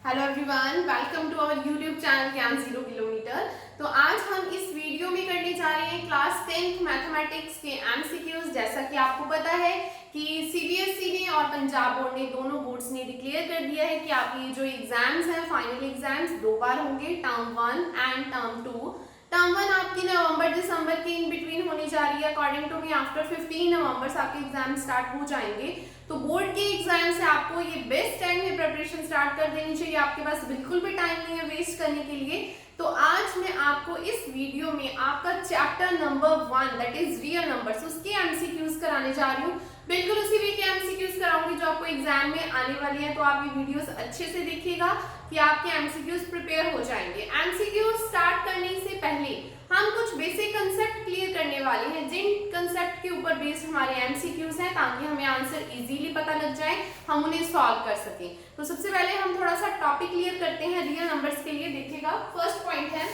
Hello everyone, welcome to our YouTube channel Gyan 0 kilometre. तो आज हम इस वीडियो में करने जा रहे हैं क्लास 10th मैथमेटिक्स के एमसीक्यूज। जैसा कि आपको पता है कि सीबीएसई ने और पंजाब बोर्ड ने दोनों बोर्ड्स ने डिक्लेयर कर दिया है कि आपके जो एग्जाम्स हैं, फाइनल एग्जाम्स 2 बार होंगे, टर्म 1 एंड टर्म 2। टर्म 1 आपकी नवंबर दिसंबर के इन बिटवीन होने जा रही है। अकॉर्डिंग टू मी आफ्टर 15 नवंबर से आपके एग्जाम स्टार्ट हो जाएंगे। तो बोर्ड के एग्जाम से आपको ये बेस्ट टाइम है प्रिपरेशन स्टार्ट कर देनी चाहिए। आपके पास बिल्कुल भी टाइम नहीं है वेस्ट करने के लिए। तो आज मैं आपको इस वीडियो में आपका chapter number 1 that is real numbers उसके एमसीक्यूज कराने जा रही हूँ। बिल्कुल उसी वे के एमसीक्यूज कराऊंगी जो आपको एग्जाम में आने वाली है। तो आप ये वीडियोस अच्छे से देखिएगा कि आपके एमसीक्यूज प्रिपेयर हो जाएंगे। एमसीक्यूज स्टार्ट करने से पहले हम कुछ बेसिक कंसेप्ट क्लियर करने वाले हैं, जिन कंसेप्ट के ऊपर बेस्ड हमारे एमसीक्यूज हैं, ताकि हमें आंसर इजीली पता लग जाए, हम उन्हें सॉल्व कर सकें। तो सबसे पहले हम थोड़ा सा टॉपिक क्लियर करते हैं रियल नंबर्स के लिए। देखिएगा, फर्स्ट पॉइंट है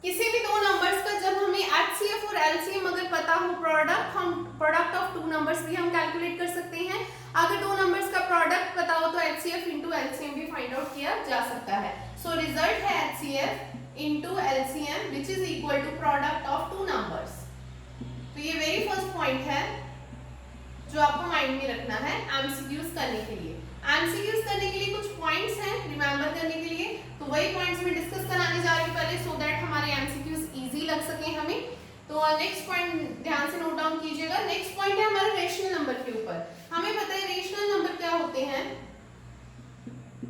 किसी भी दो नंबर्स का जब हमें एचसीएफ और एलसीएम अगर पता हो, प्रोडक्ट ऑफ टू नंबर्स भी हम कैलकुलेट कर सकते हैं। अगर दो नंबर्स का प्रोडक्ट पता हो तो एचसीएफ इनटू एलसीएम भी फाइंड आउट किया जा सकता है। सो रिजल्ट है HCF into LCM which is equal to product of two numbers. तो ये वेरी फर्स्ट पॉइंट है जो आपको माइंड में रखना है एमसीक्यूज करने के लिए। एमसीक्यूज करने के लिए कुछ पॉइंट्स हैं रिमेंबर करने के लिए, तो वही पॉइंट्स मैं डिस्कस कराने जा रही हूँ पहले, सो दैट हमारे एमसीक्यूज इजी लग सके हमें। तो नेक्स्ट पॉइंट ध्यान से नोट डाउन कीजिएगा। नेक्स्ट पॉइंट है हमारे रेशनल नंबर के ऊपर। हमें पता है रेशनल नंबर क्या होते हैं।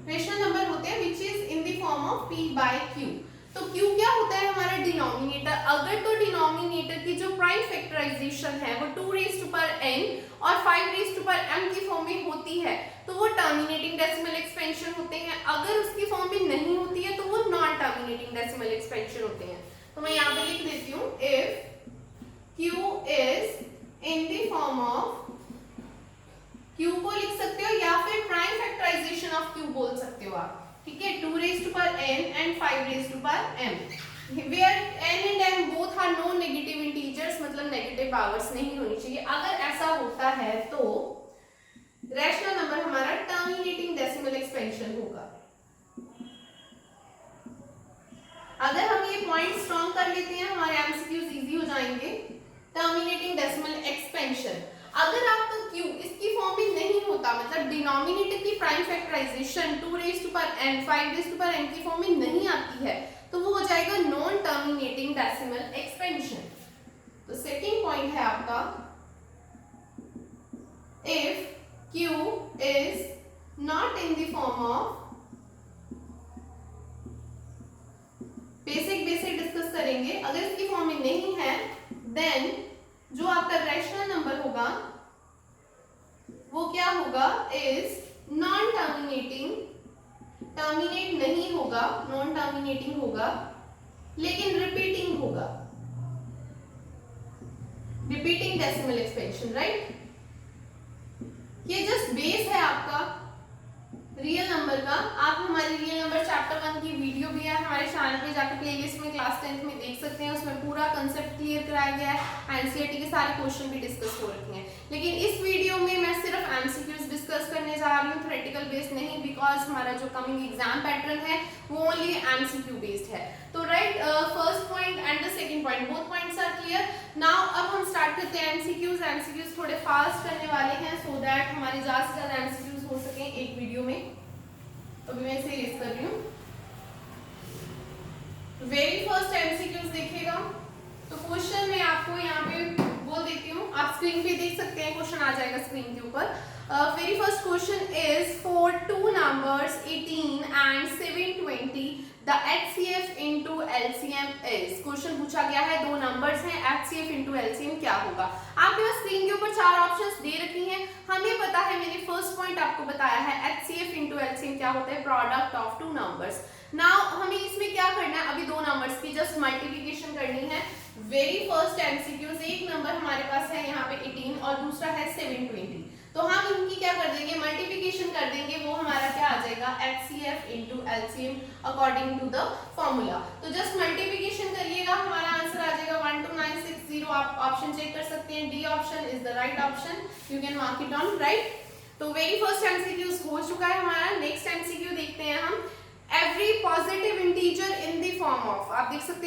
रेशनल नंबर होते हैं which is in the form of p by q। तो q क्या होता है हमारा डिनोमिनेटर। अगर तो डिनोमिनेटर की जो प्राइम फैक्टराइजेशन है वो 2 रेज़ टू पावर n और 5 रेज़ टू पावर m की फॉर्म में होती है तो वो टर्मिनेटिंग डेसिमल एक्सपेंशन होते हैं। अगर उसकी फॉर्म में नहीं होती है तो वो नॉन टर्मिनेटिंग डेसिमल एक्सपेंशन होते हैं। तो मैं यहाँ पे लिख देती हूँ, if q is in the form of, q को लिख सकते हो या फिर प्राइम फैक्टराइजेशन ऑफ q बोल सकते हो आप, ठीक है। 2 raise to power n and 5 raise to power m where n and m both are non negative integers, मतलब नेगेटिव पावर्स नहीं होनी चाहिए। अगर ऐसा होता है तो रैशनल नंबर हमारा टर्मिनेटिंग डेसिमल एक्सपेंशन होगा। अगर हम ये पॉइंट स्ट्रॉन्ग कर लेते हैं हमारे एमसीक्यूज इजी हो जाएंगे। टर्मिनेटिंग डेसिमल एक्सपेंशन, अगर आपका q इसकी फॉर्म में नहीं होता, मतलब डिनोमिनेटर की prime factorization 2 raise to power n 5 raise to power n की फॉर्म में नहीं आती है तो वो हो जाएगा नॉन टर्मिनेटिंग डेसिमल एक्सपेंशन। तो सेकंड पॉइंट है आपका, if q is not in the form of, basic discuss करेंगे। अगर इसकी फॉर्म में नहीं है देन जो आपका रैशनल नंबर होगा वो क्या होगा, इज नॉन टर्मिनेटिंग, टर्मिनेट नहीं होगा, नॉन टर्मिनेटिंग होगा लेकिन रिपीटिंग होगा, रिपीटिंग डेसिमल एक्सपेंशन, राइट। ये जस्ट बेस है आपका रियल नंबर का। आप हमारे रियल नंबर चैप्टर 1 की वीडियो भी है हमारे चैनल पे जाकर प्लेलिस्ट में क्लास 10th में देख सकते हैं। उसमें पूरा कंसेप्ट क्लियर कराया गया है, एनसीईआरटी के सारे क्वेश्चन भी डिस्कस हो रखे हैं। लेकिन इस वीडियो में मैं सिर्फ एमसीक्यूज डिस्कस करने जा रही हूँ, थ्योरेटिकल बेस्ड नहीं, बिकॉज हमारा जो कमिंग एग्जाम पैटर्न है वो ओनली एमसीक्यू बेस्ड है। तो right, first point and the second point, both points are clear. Now अब हम स्टार्ट करते हैं एमसीक्यूज। एमसीक्यूज थोड़े फास्ट करने वाले हैं सो दैट हमारे ज्यादा से ज्यादा एमसीक्यूज हो सके एक वीडियो में। तो अभी मैं इसे रेज कर रही हूँ। वेरी फर्स्ट एमसीक्यूज देखिएगा। तो क्वेश्चन मैं आपको यहाँ पे बोल देती हूँ, आप स्क्रीन पे देख सकते हैं, क्वेश्चन आ जाएगा स्क्रीन के ऊपर। Very first question is for two numbers 18 and 720 the HCF into LCM is. Question पूछा गया है, दो नंबर्स हैं, एचसीएफ इनटू एलसीएम क्या होगा। आपके पास स्क्रीन के ऊपर 4 ऑप्शंस दे रखी हैं। हमें पता है, मैंने फर्स्ट पॉइंट आपको बताया है, एचसीएफ इनटू एलसीएम क्या होता है, product of two numbers. Now हमें इसमें क्या करना है, अभी दो नंबर्स की जस्ट मल्टीप्लिकेशन करनी है। वेरी फर्स्ट एमसीक्यूज, एक नंबर हमारे पास है यहाँ पे 18 और दूसरा है 720, तो हम इनकी क्या कर देंगे, मल्टीप्लिकेशन कर देंगे। वो हमारा क्या आ जाएगा, HCF into LCM according to the formula. तो जस्ट मल्टीप्लिकेशन करिएगा, हमारा आंसर आ जाएगा 12960। आप ऑप्शन चेक कर सकते हैं, D option is the right option, you can mark it down, right. तो वेरी फर्स्ट एमसीक्यूज हो चुका है हमारा। नेक्स्ट एमसीक्यू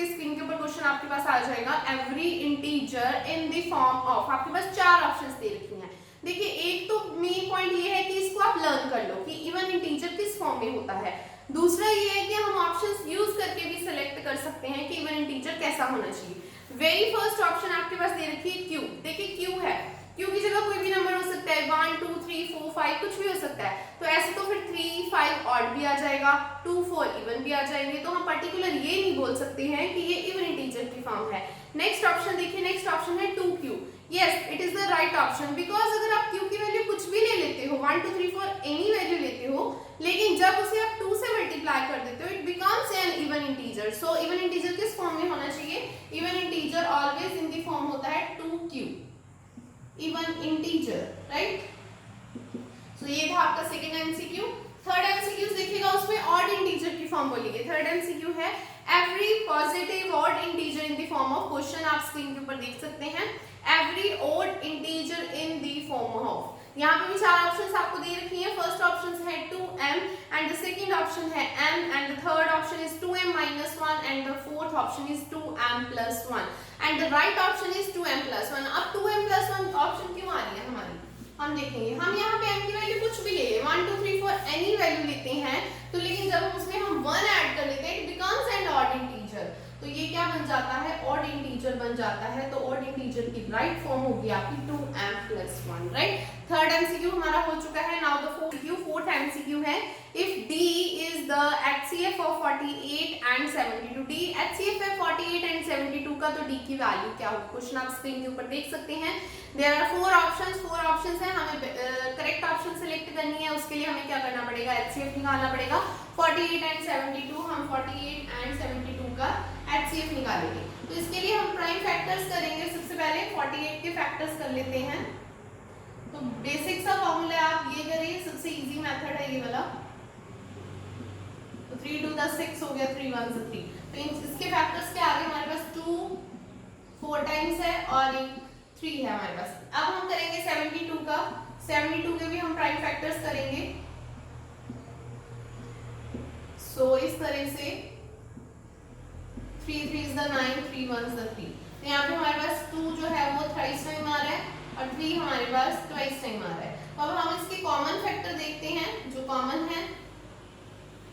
देखिए स्क्रीन के ऊपर क्वेश्चन आपके पास आ जाएगा, every integer in the form of, आपके पास चार ऑप्शंस दे रखी हैं। देखिए एक तो मेन पॉइंट ये है कि इसको आप लर्न कर लो कि इवन इंटीजर किस फॉर्म में होता है। दूसरा ये है कि हम ऑप्शंस यूज करके भी सिलेक्ट कर सकते हैं कि इवन इंटीजर कैसा होना चाहिए। वेरी फर्स्ट ऑप्शन आपके पास दे रखी है क्यू। देखिए क्यू है, क्यू की जगह कोई भी नंबर हो सकता है, 1 2 3 4 5 कुछ भी हो सकता है। तो ऐसे तो फिर 3 5 ऑड भी आ जाएगा, 2 4 इवन भी आ जाएंगे। तो हम पर्टिकुलर ये नहीं बोल सकते हैं कि ये इवन इंटीजर की फॉर्म है। नेक्स्ट ऑप्शन देखिए, नेक्स्ट ऑप्शन है 2q। Yes, it is the right option, because अगर आप q की वैल्यू कुछ भी ले लेते हो, 1 2 3 4 एनी वैल्यू लेते हो, लेकिन जब उसे आप 2 से मल्टीप्लाई कर देते हो, it becomes N even integer. So even integer किस फॉर्म में होना चाहिए? Even integer always in the form होता है 2q, इवन इंटीजर, राइट। सो ये था आपका सेकंड एमसीक्यू। थर्ड एमसीक्यू देखिएगा, उसमें ऑड इंटीजर की फॉर्म बोलेंगे। थर्ड एमसीक्यू है every positive odd integer in the form of, question आप स्क्रीन के ऊपर देख सकते हैं, every odd integer in the form of. यहाँ पे भी चार ऑप्शंस आपको दे रखी हैं। फर्स्ट ऑप्शन है 2m and the second option है m and the third option is 2m minus 1 and the fourth option is 2m plus 1 and the right option is 2m plus 1। अब 2m plus 1 ऑप्शन क्यों आ रही है हमारी, हम देखेंगे। हम यहाँ पे m की वैल्यू कुछ भी ले लें, 1 2 3 4 एनी वैल्यू लेते हैं, तो लेकिन जब हम उसमें हम 1 ऐड कर लेते हैं, it becomes N odd integer. तो ये क्या बन जाता है? ऑड इंटीजर बन जाता है। तो ऑड इंटीजर की राइट फॉर्म होगी आपकी 2m plus 1, right. Third MCQ हमारा हो चुका है। नाउ द फोर्थ एमसीक्यू है, if d is the HCF of 48 and 72, d HCF है 48 and 72 का, तो d की वैल्यू क्या होगी? क्वेश्चन आप स्क्रीन के ऊपर देख सकते हैं। देयर आर फोर ऑप्शंस हैं, हमें करेक्ट ऑप्शन सेलेक्ट करनी है। उसके लिए हमें क्या करना पड़ेगा? HCF निकालना पड़ेगा। 48 and 72, हम 48 and 72 का HCF निकालेंगे। तो इसके लिए हम प्राइम फैक्टर्स करेंगे। सबसे पहले 48 के फैक्टर्स कर लेते हैं। तो बेसिक सा फॉर्मूला आप ये करिए, सबसे इजी मेथड है ये वाला। तो 3 2 10 6 हो गया, 3 1 3। तो इसके फैक्टर्स के आगे हमारे पास 2 4 टाइम्स है और 3 है हमारे पास। अब हम करेंगे 72 का। 72 के भी हम प्राइम फैक्टर्स करेंगे। सो इस तरह से 3 3 is the 9, 3 1 is the 3। तो यहाँ पे हमारे पास 2 जो है वो थ्राइस टाइम आ रहा है और 3 हमारे पास ट्वाइस टाइम आ रहा है। अब हम इसके कॉमन फैक्टर देखते हैं जो कॉमन है।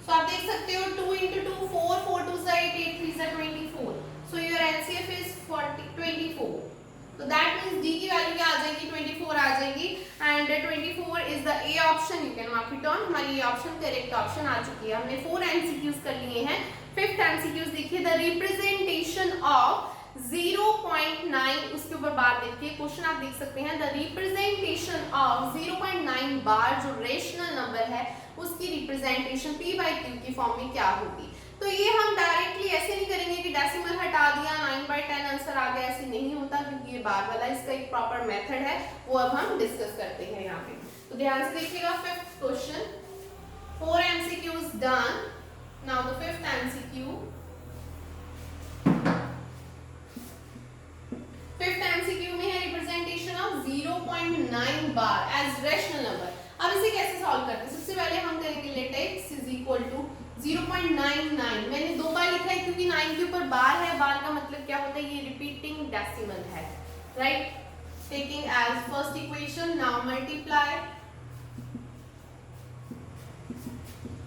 सो आप देख सकते हो 2 into 2 4 4 2 is 8 8 3 is 24। So your LCF is 24। तो दैट मींस d की वैल्यू क्या आ जाएगी? 24 आ जाएगी and 24 is the A option. You can mark it on. हमारी ये ऑप्शन करेक्ट ऑप्शन आ चुकी है। हमने 4 एमसीक्यूज कर लिए हैं। फिफ्थ एमसीक्यूज देखिए, द रिप्रेजेंटेशन ऑफ 0.9, उसके ऊपर बार देखिए, क्वेश्चन आप देख सकते हैं, द रिप्रेजेंटेशन ऑफ 0.9 बार जो रेशनल नंबर है उसकी रिप्रेजेंटेशन p/q की फॉर्म में क्या होगी? तो ये हम डायरेक्टली ऐसे नहीं करेंगे कि डेसिमल हटा दिया 9/10 आंसर आ गया, ऐसे नहीं होता, क्योंकि ये बार वाला इसका एक प्रॉपर मेथड है, वो अब हम डिस्कस करते हैं यहाँ पे। तो ध्यान से देखिएगा fifth question. 4 MCQs done. Now the fifth MCQ। Fifth MCQ में है representation of 0.9 bar as rational number. अब इसे कैसे सॉल्व करते हैं? सबसे पहले हम करेंगे let x is equal to 0.99। मैंने 2 बार लिखा है क्योंकि 9 के ऊपर बार है। बार का मतलब क्या होता है? ये रिपीटिंग डेसिमल है, right. Taking as first equation, now multiply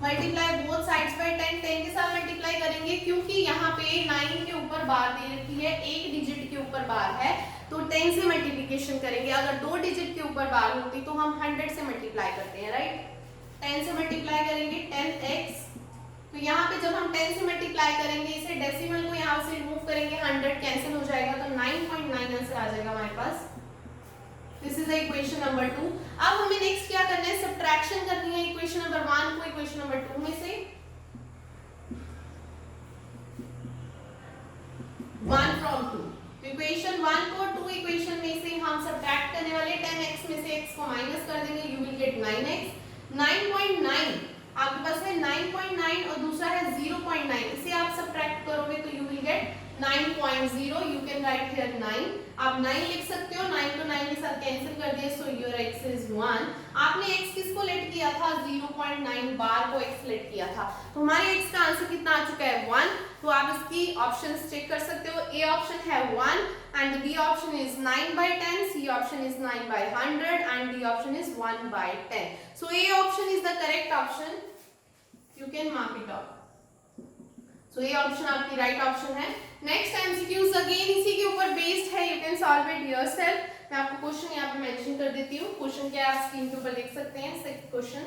both sides by 10। 10 के साथ मल्टीप्लाई करेंगे क्योंकि यहाँ पे 9 के ऊपर बार दे रखी है, एक डिजिट के ऊपर बार है, तो 10 से मल्टीप्लिकेशन करेंगे। अगर 2 डिजिट के ऊपर बार होती तो हम 100 से मल्टीप्लाई करते हैं, राइट। 10 से मल्टीप्लाई करेंगे 10x। तो यहाँ पे जब हम 10 से मल्टीप्लाई करेंगे, इसे डेसिमल को यहाँ से रिमूव करेंगे, 100 कैंसिल हो जाएगा, तो 9.9 आंसर आ जाएगा हमारे पास। This is equation number 2। अब हमें नेक्स्ट क्या करना है? सब्ट्रैक्शन करनी है इक्वेशन नंबर 1 को इक्वेशन नंबर 2 में से। 1 from 2। इक्वेशन 1 को 2 इक्वेशन में से हम सब्ट्रैक्ट करने वाले। 10x में से x को माइनस कर देंगे, यू विल गेट 9x। 9.9 आपके पास है 9.9 और दूसरा है 0.9, इसे आप सब्ट्रैक्ट करोगे तो you will get 9.9। 9.0, you can write here 9. आप 9 लिख सकते हो, 9 को 9 के साथ कैंसिल कर दिए, so your x is 1. आपने x किसको लेट किया था? 0.9 बार को x लेट किया था, तो हमारे x का आंसर कितना आ चुका है? 1. तो आप इसकी ऑप्शंस चेक कर सकते हो. A ऑप्शन है 1 and B option is 9/10, C option is 9/100 and D option is 1/10. So A option is the correct option. You can mark it off. So A option आपकी राइट ऑप्शन है. Next MCQs again इसी के ऊपर based है, you can solve it yourself. मैं आपको question यहाँ पे मेंशन कर देती हूँ. क्वेश्चन क्या आप स्क्रीन के ऊपर देख सकते हैं. Sixth question.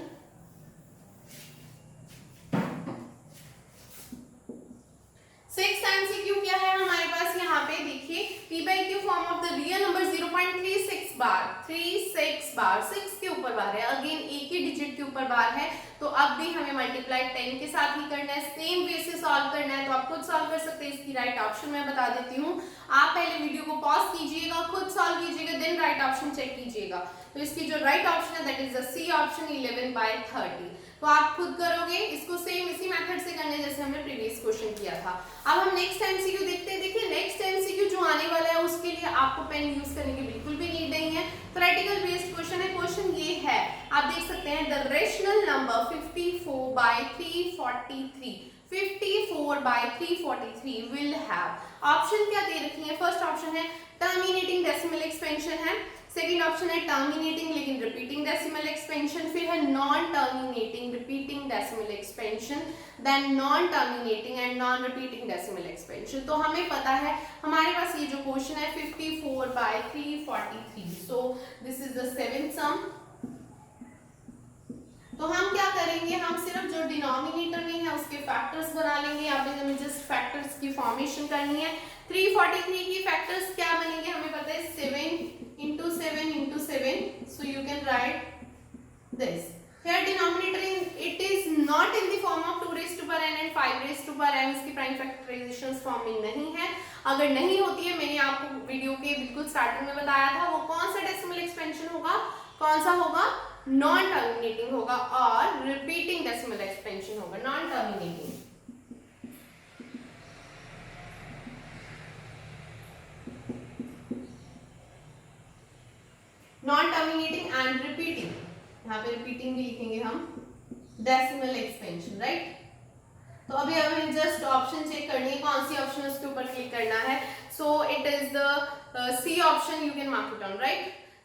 सिक्स्थ एमसीक्यू क्या है हमारे पास यहाँ पे देखिए. p by q form of the real number 0.36 बार, 36 बार, 6 के ऊपर बार है, अगेन एक ही डिजिट के ऊपर बार है, तो अब भी हमें मल्टीप्लाई 10 के साथ ही करना है. सेम वे से सॉल्व करना है, तो आप खुद सॉल्व कर सकते हैं. इसकी राइट ऑप्शन मैं बता देती हूँ. आप पहले वीडियो को पॉज कीजिएगा, खुद सॉल्व कीजिएगा, देन राइट ऑप्शन चेक कीजिएगा. तो इसकी जो राइट ऑप्शन है that is the C option 11/30. तो आप खुद करोगे इसको सेम इसी मेथड से करने जैसे हमने प्रीवियस क्वेश्चन किया था. अब हम नेक्स्ट एमसीक्यू देखते हैं. देखिए नेक्स्ट एमसीक्यू जो आने वाला है उसके लिए आपको पेन यूज करने की बिल्कुल भी नीड नहीं है. थ्योरेटिकल बेस्ड क्वेश्चन है. क्वेश्चन ये है, आप देख सकते हैं, the rational number 54/343, 54/343 will have. Option क्या दे रखी है? फर्स्ट ऑप्शन है टर्मिनेटिंग डेसिमल एक्सपेंशन है. सेकेंड ऑप्शन है टर्मिनेटिंग लेकिन रिपीटिंग डेसिमल एक्सपेंशन. फिर है non terminating repeating decimal expansion, then non terminating and non repeating decimal expansion. तो हमें पता है हमारे पास ये जो क्वेश्चन है 54/343. So this is the seventh sum. तो हम क्या करेंगे, हम सिर्फ जो डिनोमिनेटर में है उसके फैक्टर्स बना लेंगे. यहाँ पे हमें जस्ट फैक्टर्स की फॉर्मेशन करनी है. 343 की फैक्टर्स क्या बनेंगे हमें पता है, 7 into 7 into 7. So you can write this. Here denominator it is not in the form of 2 raised to power n and 5 raised to power m. इसकी प्राइम फैक्टराइजेशन फॉर्म में नहीं है. अगर नहीं होती है, मैंने आपको वीडियो के बिल्कुल स्टार्टिंग में बताया था, वो कौन सा डेसिमल एक्सपेंशन होगा, कौन सा होगा, नॉन टर्मिनेटिंग होगा और रिपीटिंग डेसिमल एक्सपेंशन होगा. Non terminating, non terminating and repeating. यहाँ पे रिपीटिंग भी लिखेंगे हम, डेसिमल एक्सपेंशन, राइट. तो अभी हमें जस्ट ऑप्शन चेक करनी है, कौन सी ऑप्शन उसके ऊपर क्लिक करना है. So it is the C option. You can mark it on, right.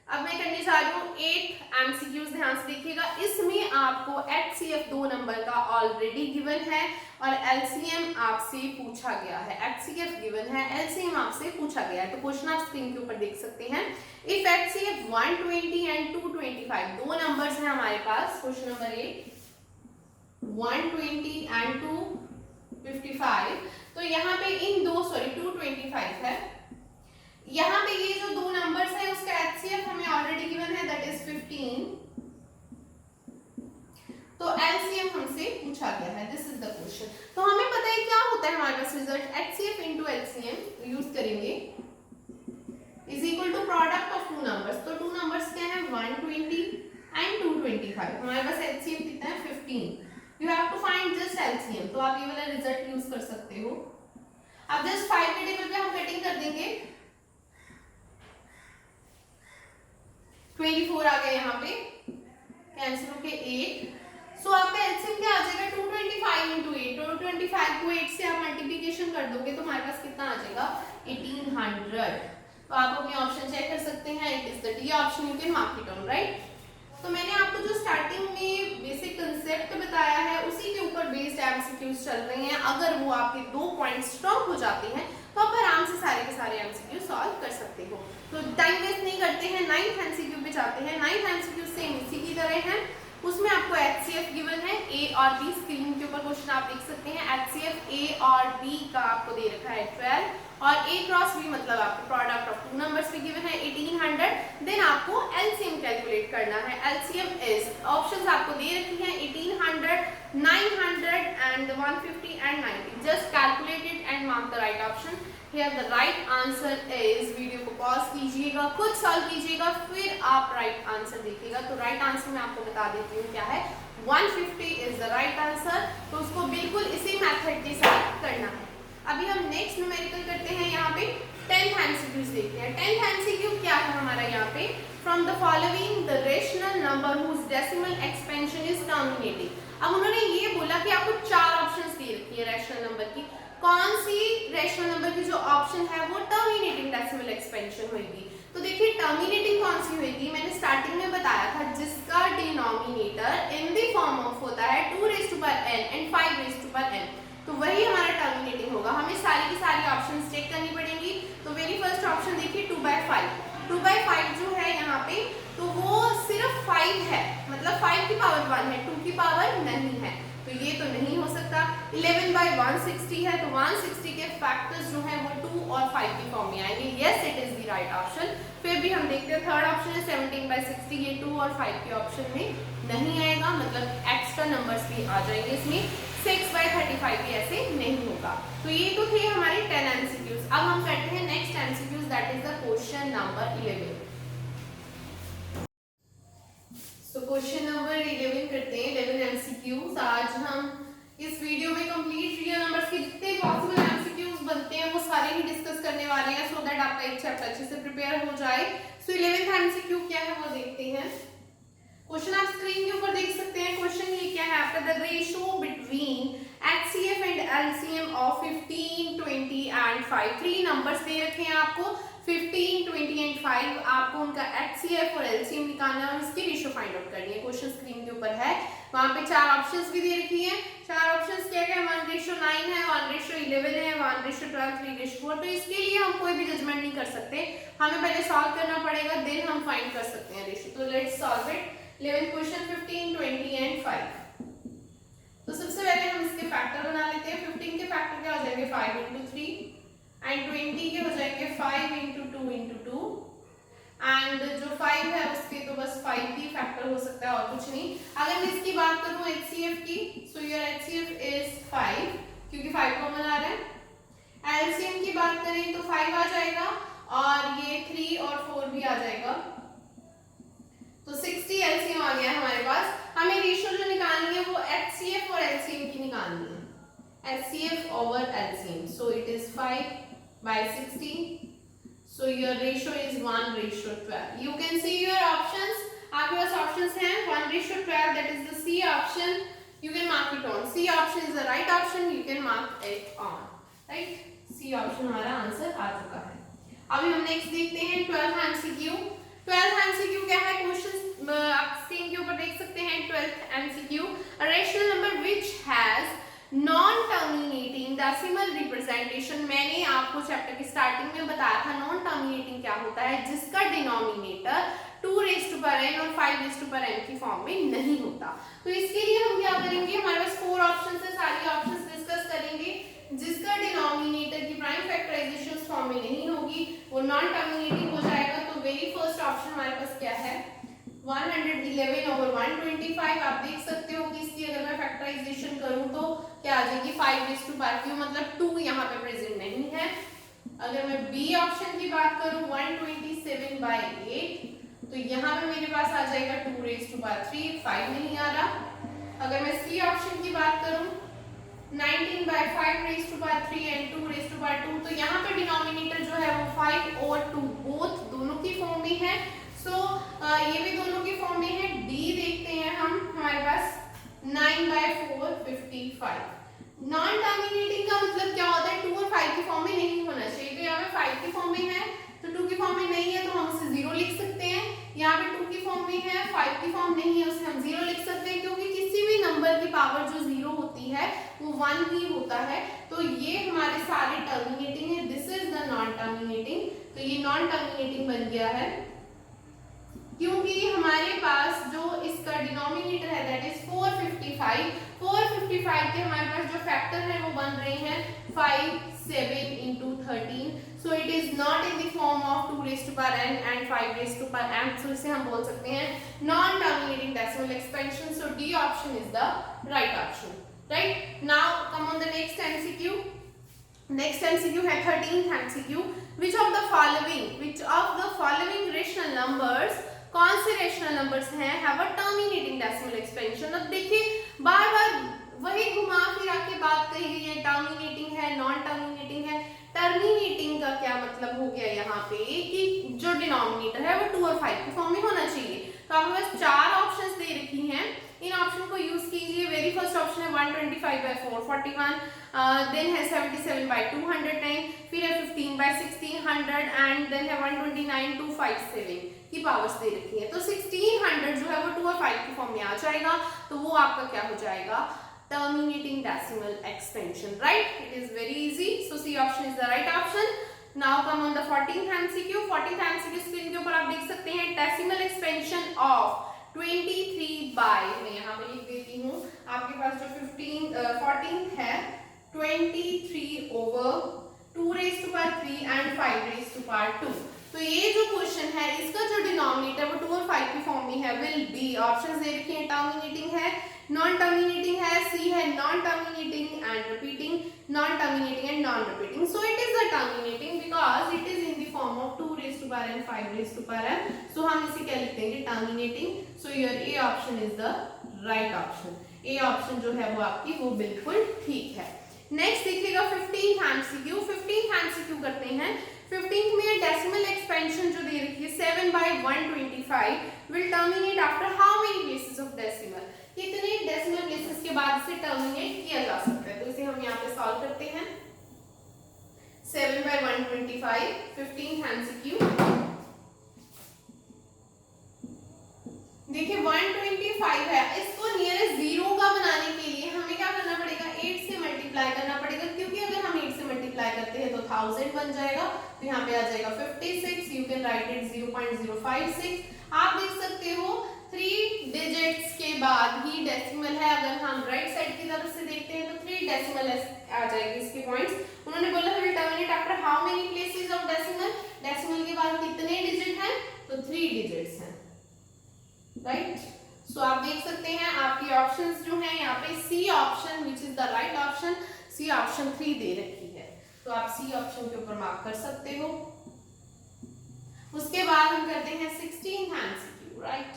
अब मैं करने जा रही हूँ 8 एमसीक्यूज. ध्यान से देखिएगा. इसमें आपको HCF 2 नंबर का ऑलरेडी गिवन है और LCM आपसे पूछा गया है. HCF गिवन है, LCM आपसे पूछा गया है. तो क्वेश्चन आप स्क्रीन के ऊपर देख सकते हैं. इफ HCF 120 एंड 225, दो नंबर्स हैं हमारे पास. Question number 8, 120 and 255. तो यहाँ पे इन दो 225 है. यहाँ पे ये जो दो नंबर्स है उसका HCF हमें ऑलरेडी गिवन है, दैट इज 15. तो LCM हमसे पूछा गया है. This is the question. तो हमें पता है क्या होता है हमारे पास result, HCF into LCM use करेंगे is equal to product of two numbers. तो टू नंबर्स क्या है, 120 एंड 225. हमारे पास HCF कितना है, 15. You have to find just LCM. तो आप ये वाला रिजल्ट यूज कर सकते हो. अब जस्ट 5 के टेबल पे हम कटिंग कर देंगे. 24 आ गया यहाँ पे, कैंसिल होके 8. सो आपका एलसीएम क्या आ जाएगा, 225 into 8. 225 को 8 से आप मल्टीप्लिकेशन कर दोगे तो हमारे पास कितना आ जाएगा, 1800. तो आप अपने ऑप्शन चेक कर सकते हैं. It is the D option. You can mark it on, right. तो मैंने आपको जो स्टार्टिंग में बेसिक कंसेप्ट बताया है उसी के ऊपर बेस्ड एमसीक्यूज चल रहे हैं. अगर वो आपके 2 पॉइंट्स स्ट्रांग हो जाते हैं तो आप आराम से सारे के सारे एमसीक्यू सॉल्व कर सकते हो. तो टाइम वेस्ट नहीं करते हैं, 9th एमसीक्यू पे जाते हैं. 9th एमसीक्यू सेम इसी की तरह है. उसमें आपको HCF गिवन है, A और B. स्क्रीन के ऊपर क्वेश्चन आप देख सकते हैं. HCF A और B का आपको दे रखा है 12 और A क्रॉस B मतलब आपको प्रोडक्ट ऑफ टू नंबर्स पे गिवन है 1800. देन आपको LCM कैलकुलेट करना है. LCM इज, ऑप्शंस आपको दे रखी हैं 1800, 900 and 150 and 90. Just calculate it and mark the right option. Here the right answer is, video को पॉज कीजिएगा, खुद सॉल्व कीजिएगा, फिर आप राइट आंसर देखिएगा. तो राइट आंसर मैं आपको बता देती हूँ क्या है, 150 इज द राइट आंसर. तो उसको बिल्कुल इसी मेथड के साथ करना है. अभी हम नेक्स्ट न्यूमेरिकल करते हैं, यहाँ पे 10th एमसीक्यूज देखते हैं। 10th एमसीक्यू क्या है हमारा यहाँ पे, from the following the rational number whose decimal expansion is terminating. अब उन्होंने ये बोला कि आपको 4 ऑप्शंस दे रखी है रेशनल नंबर की, कौन सी रेशनल नंबर की जो ऑप्शन है वो टर्मिनेटिंग डेसिमल एक्सपेंशन होगी। तो देखिए टर्मिनेटिंग कौन सी होगी, मैंने स्टार्टिंग में बताया था जिसका denominator in the form of होता है 2n एंड 5n, तो वही हमारा टर्मिनेटिंग होगा। हमें सारी की सारी ऑप्शंस चेक करनी पड़ेंगी। तो वेरी फर्स्ट ऑप्शन देखिए 2/5, 2/5 जो है यहाँ पे तो वो सिर्फ 5 है, मतलब 5 की पावर 1 है, 2 की पावर नहीं है, तो ये तो नहीं हो सकता। 11/160 है, तो 160 के फैक्टर्स जो हैं वो 2 और 5 की फॉर्म में आएंगे। Yes, it is the right option. फिर भी हम देखते हैं थर्ड ऑप्शन है 17/60, ये 2 और 5 के ऑप्शन में नहीं आएगा, मतलब एक्स्ट्रा नंबर्स भी आ जाएंगे इसमें। 6/35 भी ऐसे नहीं होगा। तो ये तो थे हमारे 10 एमसीक्यूज। अब हम करते हैं next MCQs, that is the question number 11। तो क्वेश्चन नंबर 11 करते हैं, 11 एमसीक्यूज। आज हम इस वीडियो में कंप्लीट रियल नंबर्स के जितने पॉसिबल एमसीक्यूज बनते हैं वो सारे ही डिस्कस करने वाले हैं, सो दैट आपका एक चैप्टर अच्छे से प्रिपेयर हो जाए। सो 11th एमसीक्यू क्या है वो देखते हैं। क्वेश्चन आप स्क्रीन के ऊपर देख सकते हैं। क्वेश्चन ये क्या है, after the ratio between HCF and LCM of 15, 20 and 5, 3 numbers दे रखे हैं आपको, 15, 20 एंड 5। आपको उनका HCF और LCM निकालना है और उसकी रेशियो फाइंड आउट करनी है। क्वेश्चन स्क्रीन के ऊपर है, वहां पे 4 ऑप्शंस भी दे रखी हैं। 4 ऑप्शंस क्या क्या, 1:9 है, 1:11 है, 1:12, 3:4। तो इसके लिए हम कोई भी जजमेंट नहीं कर सकते, हमें पहले सॉल्व करना पड़ेगा, देन हम फाइंड कर सकते हैं रेशियो। तो let's solve it. 11th question 15, 20 and 5। तो सबसे पहले हम इसके फैक्टर बना लेते हैं। 15 के फैक्टर क्या हो जाएंगे, 5 × 3, एंड 20 के हो जाएंगे 5 × 2 × 2, एंड जो 5 है उसके तो बस 5 ही फैक्टर हो सकता है और कुछ नहीं। अगर मैं इसकी बात करूं HCF की, सो योर HCF इज 5 क्योंकि 5 कॉमन आ रहा है। LCM की बात करें तो 5 आ जाएगा और ये 3 और 4 भी आ जाएगा, तो 60 LCM आ गया है हमारे पास। हमें रेशियो जो निकालनी है वो HCF और LCM की निकालनी है, HCF over LCM, so it is 5/60, so your ratio is 1:12. You can see your options, आपके पास ऑप्शंस हैं 1:12, that is the C option, you can mark it on, C option is the right option, you can mark it on, right? C option हमारा answer आ चुका है। अभी हम next देखते हैं 12th MCQ। 12th MCQ क्या है, क्वेश्चन आप स्क्रीन के ऊपर देख सकते हैं। 12th MCQ, a rational number which has non terminating decimal representation. मैंने आपको चैप्टर की स्टार्टिंग में बताया था नॉन टर्मिनेटिंग क्या होता है, जिसका डिनोमिनेटर 2n और 5n की फॉर्म में नहीं होता। तो इसके लिए हम क्या करेंगे, हमारे पास 4 ऑप्शंस है, सारी ऑप्शंस डिस्कस करेंगे। जिसका डिनोमिनेटर की प्राइम फैक्टराइजेशन उस फॉर्म में नहीं होगी वो नॉन टर्मिनेटिंग हो जाएगा। तो वेरी फर्स्ट ऑप्शन हमारे पास क्या है, 111/125। आप देख सकते हो कि इसकी अगर मैं फैक्टराइजेशन करूं तो क्या आ जाएगी, 5/5, मतलब 2 यहाँ पे प्रेजेंट नहीं है। अगर मैं बी ऑप्शन की बात करूं 127/8, तो यहाँ पे मेरे पास आ जाएगा 2/3, 5 नहीं आ रहा। अगर मैं सी ऑप्शन की बात करूं 19/5/3 एंड 2/2, तो यहाँ पे डिनोमिनेटर जो है वो 5 और 2 बोथ दोनों की फॉर्म में है। सो ये भी दोनों की फॉर्म में है। डी देखते हैं हम, हमारे पास 9/4, 55। नॉन टर्मिनेटिंग का मतलब क्या होता है, 2 और 5 की फॉर्म में नहीं होना चाहिए। तो यहाँ पे 5 की फॉर्म में है तो 2 की फॉर्म में नहीं है, तो हम उसे 0 लिख सकते हैं। यहाँ पे 2 की फॉर्म में है, 5 की फॉर्म नहीं है, उसे हम 0 लिख सकते हैं, क्योंकि किसी भी नंबर की पावर जो 0 होती है वो 1 ही होता है। तो ये हमारे सारे टर्मिनेटिंग है, this is the non terminating. तो ये नॉन टर्मिनेटिंग बन गया है क्योंकि हमारे पास जो इसका डिनोमिनेटर है दैट इज 455। 455 के हमारे पास जो फैक्टर है वो बन रहे हैं 5, 7 × 13। सो it is not in the form of 2n and 5n, सो इसे हम बोल सकते हैं non terminating decimal expansion. So D option is the right option, right. Now come on the next MCQ. Next MCQ है 13th MCQ, which of the following rational numbers, कौन से rational numbers हैं have a terminating decimal expansion. अब देखिए बार बार वही घुमा फिरा के बात कही गई है, टर्मिनेटिंग है, नॉन टर्मिनेटिंग मतलब हो गया यहाँ पे कि जो डिनोमिनेटर है वो 2 और 5 के फॉर्म में होना चाहिए। तो आपके पास 4 ऑप्शंस दे रखी हैं, इन ऑप्शन को यूज कीजिए। वेरी फर्स्ट ऑप्शन है 125/441, देन है 77/209, फिर है 15/1600 एंड देन है 129/257 की पावर्स दे रखी है। तो 1600 जो है वो 2 और 5 के फॉर्म में आ जाएगा, तो वो आपका क्या हो जाएगा, terminating decimal expansion, right? It is very easy, so C option is the right option. Now come on the 14th MCQ. 14th MCQ screen के ऊपर आप देख सकते हैं decimal expansion of 23 by, मैं यहाँ पे लिख देती हूँ, आपके पास जो 14th है 23 over 2 raised to power 3 and 5 raised to power 2। तो ये जो क्वेश्चन है इसका जो डिनोमिनेटर वो 2 और 5 के फॉर्म में है, विल बी, ऑप्शंस दे रखे हैं, टर्मिनेटिंग है, नॉन टर्मिनेटिंग है, सी है non terminating and repeating, non terminating and non repeating. So it is the terminating because it is in the form of 2 raised to power n 5 raised to power n। सो हम इसे क्या लिख देंगे, terminating. So your A option is the right option. A option जो है वो आपकी वो बिल्कुल ठीक है। नेक्स्ट देखिएगा 15th एमसीक्यू। 15th एमसीक्यू करते हैं। 15th में डेसिमल एक्सपेंशन जो दे रखी है 7/125 will terminate after how many places of decimal, कितने डेसिमल प्लेसेस के बाद इसे टर्मिनेट किया जा सकता है। तो इसे हम यहाँ पे सॉल्व करते हैं। 7/125 15th एमसीक्यू। देखिए 125 है, इसको नियरेस्ट जीरो का बनाने के लिए हमें क्या करना पड़ेगा, 8 से मल्टीप्लाई करना पड़ेगा, क्योंकि अगर हम 8 से मल्टीप्लाई करते हैं तो 1000 बन जाएगा, तो यहाँ पे आ जाएगा 56। You can write it 0.056। आप देख सकते हो 3 डिजिट्स के बाद ही डेसिमल है। अगर हम राइट साइड की तरफ से देखते हैं तो 3 डेसिमल आ जाएगी इसके पॉइंट्स। उन्होंने बोला will terminate after how many places of decimal, decimal के बाद कितने डिजिट हैं, तो 3 डिजिट्स हैं, राइट। सो आप देख सकते हैं आपकी ऑप्शंस जो हैं यहाँ पे C option which is the right option, C option 3 दे रखी है, तो आप सी ऑप्शन के ऊपर मार्क कर सकते हो। उसके बाद हम करते हैं 16th एमसीक्यू, राइट।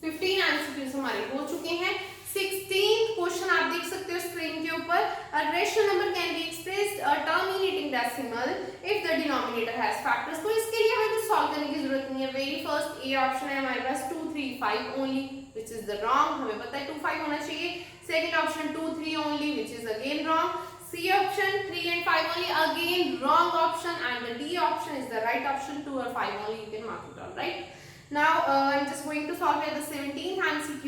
15 एमसीक्यूज हमारे हो चुके हैं। 16th क्वेश्चन आप देख सकते हो स्क्रीन के ऊपर, a rational number can be expressed a terminating decimal if the denominator has factors. तो इसके लिए हमें कुछ सॉल्व करने की जरूरत नहीं है। वेरी फर्स्ट ए ऑप्शन है हमारे पास 2 3 5 only which is the wrong, हमें पता है 2 5 होना चाहिए। Second option 2 3 only which is again wrong. C option 3 and 5 only, again wrong option, and the D option is the right option, 2 or 5 only, you can mark it down, right? Now I'm just going to solve here the 17th MCQ.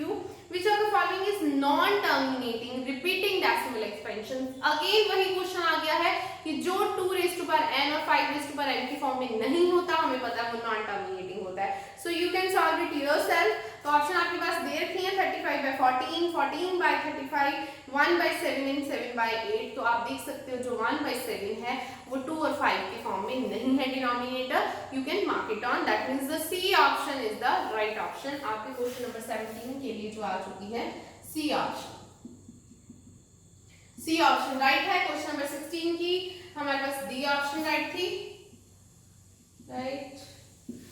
Which of the following is non-terminating repeating decimal expansion? Again वही question आ गया है कि जो 2 raised to power n और 5 raised to power n की form में नहीं होता, हमें पता है वो non-terminating होता है। So you can solve it yourself. तो ऑप्शन आपके पास दे रखी है 35/14, 14/35, 1/7 and 7/8। तो आप देख सकते हो जो 1/7 है वो 2 और 5 के फॉर्म में नहीं है डिनोमिनेटर, you can mark it on, that means the C option is the right option. आपके क्वेश्चन नंबर 17 के लिए जो आ चुकी है C option, C option right है। क्वेश्चन नंबर 16 की हमारे पास डी ऑप्शन राइट थी, राइट।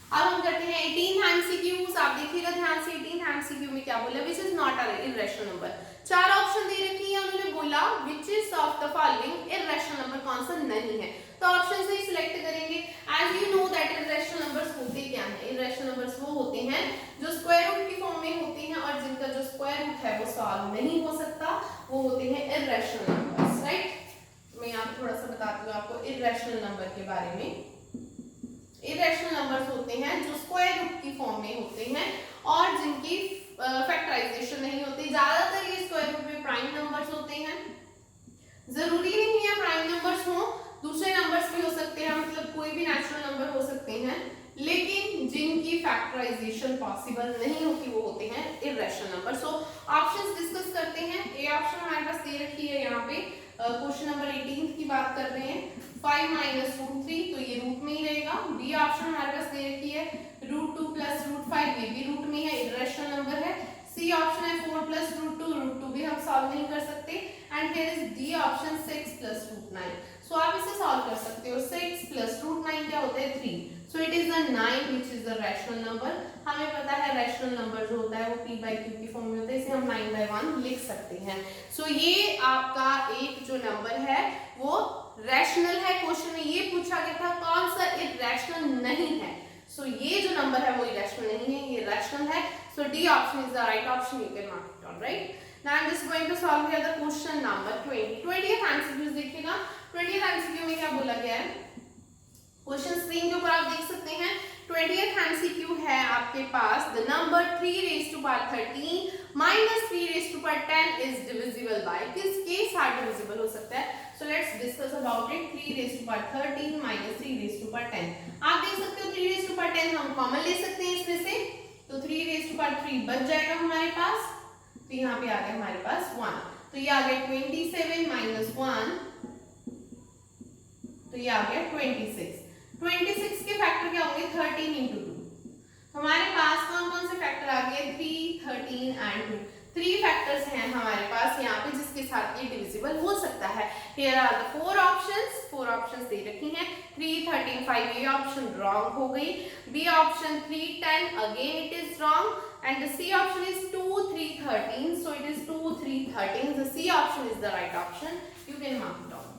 अब हम करते हैं 18th एमसीक्यूज। आप देखिएगा ध्यान से 18th एमसीक्यू में क्या बोला, which is not a irrational number. 4 option दे रखी है, उन्होंने बोला which is of the following irrational number कौन सा नहीं है, तो ऑप्शन से ही सिलेक्ट करेंगे। As you know that irrational numbers होते क्या हैं, इर्रेशनल नंबर्स वो होते हैं जो स्क्वायर रूट की फॉर्म में होते हैं और जिनका जो स्क्वायर रूट है वो सॉल्व नहीं हो सकता, वो होते हैं इर्रेशनल नंबर्स, राइट। मैं यहाँ पे थोड़ा सा बताती हूँ आपको इर्रेशनल नंबर के बारे में। इरेशनल नंबर्स होते हैं जो स्क्वायर रूट की फॉर्म में होते हैं और जिनकी फैक्टराइजेशन नहीं होती। ज्यादातर ये स्क्वायर रूट में प्राइम नंबर्स होते हैं, जरूरी नहीं है प्राइम नंबर्स हो, दूसरे नंबर्स भी हो सकते हैं, मतलब कोई भी नेचुरल नंबर हो सकते हैं, लेकिन जिनकी फैक्टराइजेशन पॉसिबल नहीं होती वो होते हैं irrational number. So options discuss करते हैं। ए ऑप्शन हमारे पास दे रखी है यहाँ पे, क्वेश्चन नंबर 18 की बात कर रहे हैं, 5 - √3, तो ये रूट में ही रहेगा। बी ऑप्शन हमारे पास दे रखी है √2 + √5, ये भी रूट में है, इरेशनल नंबर है। सी ऑप्शन है 4 + √2 भी हम सॉल्व नहीं कर सकते। And here is D option 6 + √9। सो आप इसे सॉल्व कर सकते हो। 6 + √9 क्या होता है 3, so it is the 9 which is the rational number. हमें पता है रैशनल नंबर जो होता है वो p/q की फॉर्म में होता है, इसे हम 9/1 लिख सकते हैं। सो ये आपका एक जो नंबर है वो रैशनल है। क्वेश्चन में ये पूछा गया था कौन सा इरैशनल नहीं है। सो ये जो नंबर है वो इरैशनल नहीं है, ये रैशनल है। So D option is the right option, you can mark it on, right. Now I am just going to solve here the question number 20। 20th MCQ देखिएगा। 20th एमसीक्यू में क्या बोला गया है, क्वेश्चन स्क्रीन के ऊपर आप देख सकते हैं। 20th एमसीक्यू है आपके पास, the number 3 raised to power 13 minus 3 raised to power 10 is divisible by, किसके साथ डिविजिबल हो सकता है। So let's discuss about it. 3 raised to power 13 minus 3 raised to power 10, आप देख सकते हो 3 raised to power 10 हम कॉमन ले सकते हैं इसमें से, तो 3 raised to power 3 बच जाएगा हमारे पास, तो यहाँ पे आ गया हमारे पास 1, तो ये आ गया 27 minus 1, तो ये आ गया 26। 26 के फैक्टर क्या होंगे, 13 into 2। हमारे पास कौन कौन से फैक्टर आ गए, 3, 13 and 2। 3 फैक्टर्स हैं हमारे पास यहाँ पे जिसके साथ ये डिविजिबल हो सकता है। Here are the 4 options, 4 options दे रखी हैं। 3, 13, 5 ये ऑप्शन रॉन्ग हो गई। B option 3, 10 again it is wrong, and the C option is 2, 3, 13, so it is 2, 3, 13. The C option is the right option, you can mark it down।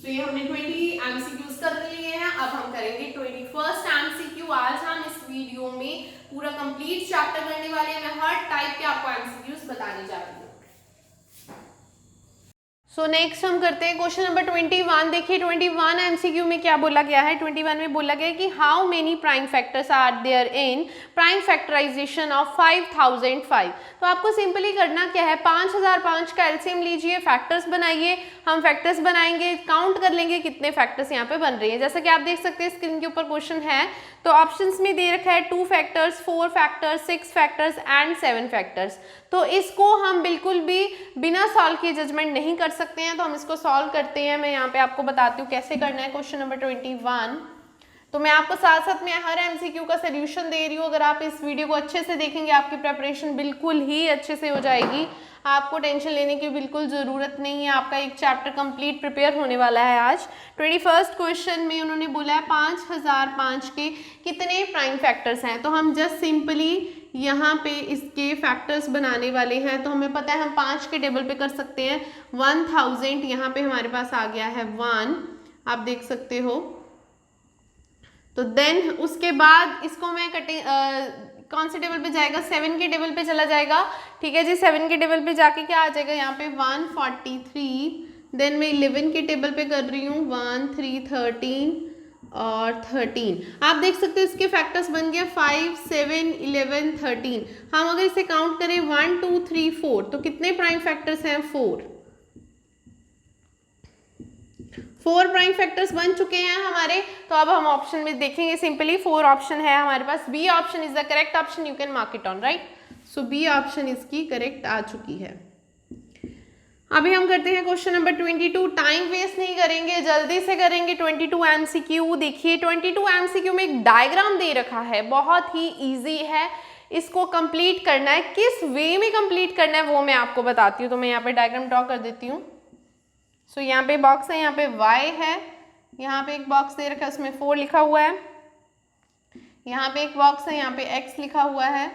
तो ये हमने 20 MCQs कर लिए हैं। अब हम करेंगे 21st एमसीक्यू। आज हम इस वीडियो में पूरा कंप्लीट चैप्टर करने वाले हैं। मैं हर टाइप के आपको एमसीक्यूज बताने जा रही हूँ। सो नेक्स्ट हम करते हैं क्वेश्चन नंबर 21। देखिए 21 एमसीक्यू में क्या बोला गया है। 21 में बोला गया है कि how many prime factors are there in prime factorization of 5005। तो आपको सिंपली करना क्या है, 5005 का एलसीएम लीजिए, फैक्टर्स बनाइए। हम फैक्टर्स बनाएंगे, काउंट कर लेंगे कितने फैक्टर्स यहाँ पे बन रहे हैं। जैसा कि आप देख सकते हैं स्क्रीन के ऊपर क्वेश्चन है, तो ऑप्शंस में दे रखा है 2 factors, 4 factors, 6 factors and 7 factors. तो इसको हम बिल्कुल भी बिना सॉल्व किए जजमेंट नहीं कर सकते हैं, तो हम इसको सॉल्व करते हैं। मैं यहाँ पे आपको बताती हूँ कैसे करना है। क्वेश्चन नंबर 21, तो मैं आपको साथ साथ में हर एमसीक्यू का सोल्यूशन दे रही हूँ। अगर आप इस वीडियो को अच्छे से देखेंगे आपकी प्रेपरेशन बिल्कुल ही अच्छे से हो जाएगी, आपको टेंशन लेने की बिल्कुल ज़रूरत नहीं है। आपका एक चैप्टर कंप्लीट प्रिपेयर होने वाला है आज। 21st क्वेश्चन में उन्होंने बोला है 5005 के कितने प्राइम फैक्टर्स हैं। तो हम जस्ट सिंपली यहाँ पे इसके फैक्टर्स बनाने वाले हैं। तो हमें पता है हम 5 के टेबल पे कर सकते हैं। 1000 यहाँ पे हमारे पास आ गया है 1, आप देख सकते हो। तो देन उसके बाद इसको मैं कौन से टेबल पे जाएगा, 7 के टेबल पे चला जाएगा। ठीक है जी, 7 के टेबल पे जाके क्या आ जाएगा यहाँ पे 143। देन मैं 11 के टेबल पे कर रही हूँ 1, 3, 13 और 13। आप देख सकते हो इसके फैक्टर्स बन गया 5, 7, 11, 13। हम अगर इसे काउंट करें 1, 2, 3, 4, तो कितने प्राइम फैक्टर्स हैं, 4 प्राइम फैक्टर्स बन चुके हैं हमारे। तो अब हम ऑप्शन में देखेंगे, सिंपली 4 ऑप्शन है हमारे पास। B option is the correct option, you can mark it on, right. So B option इसकी करेक्ट आ चुकी है। अभी हम करते हैं क्वेश्चन नंबर 22। टाइम वेस्ट नहीं करेंगे, जल्दी से करेंगे 22 एमसीक्यू। देखिए 22 एमसीक्यू में एक डायग्राम दे रखा है, बहुत ही ईजी है, इसको कंप्लीट करना है। किस वे में कंप्लीट करना है वो मैं आपको बताती हूँ। तो मैं यहाँ पे डायग्राम ड्रॉ कर देती हूँ। सो यहाँ पे बॉक्स है, यहाँ पे y है, यहाँ पे एक बॉक्स दे रखा है उसमें 4 लिखा हुआ है, यहाँ पे एक बॉक्स है, यहाँ पे x लिखा हुआ है,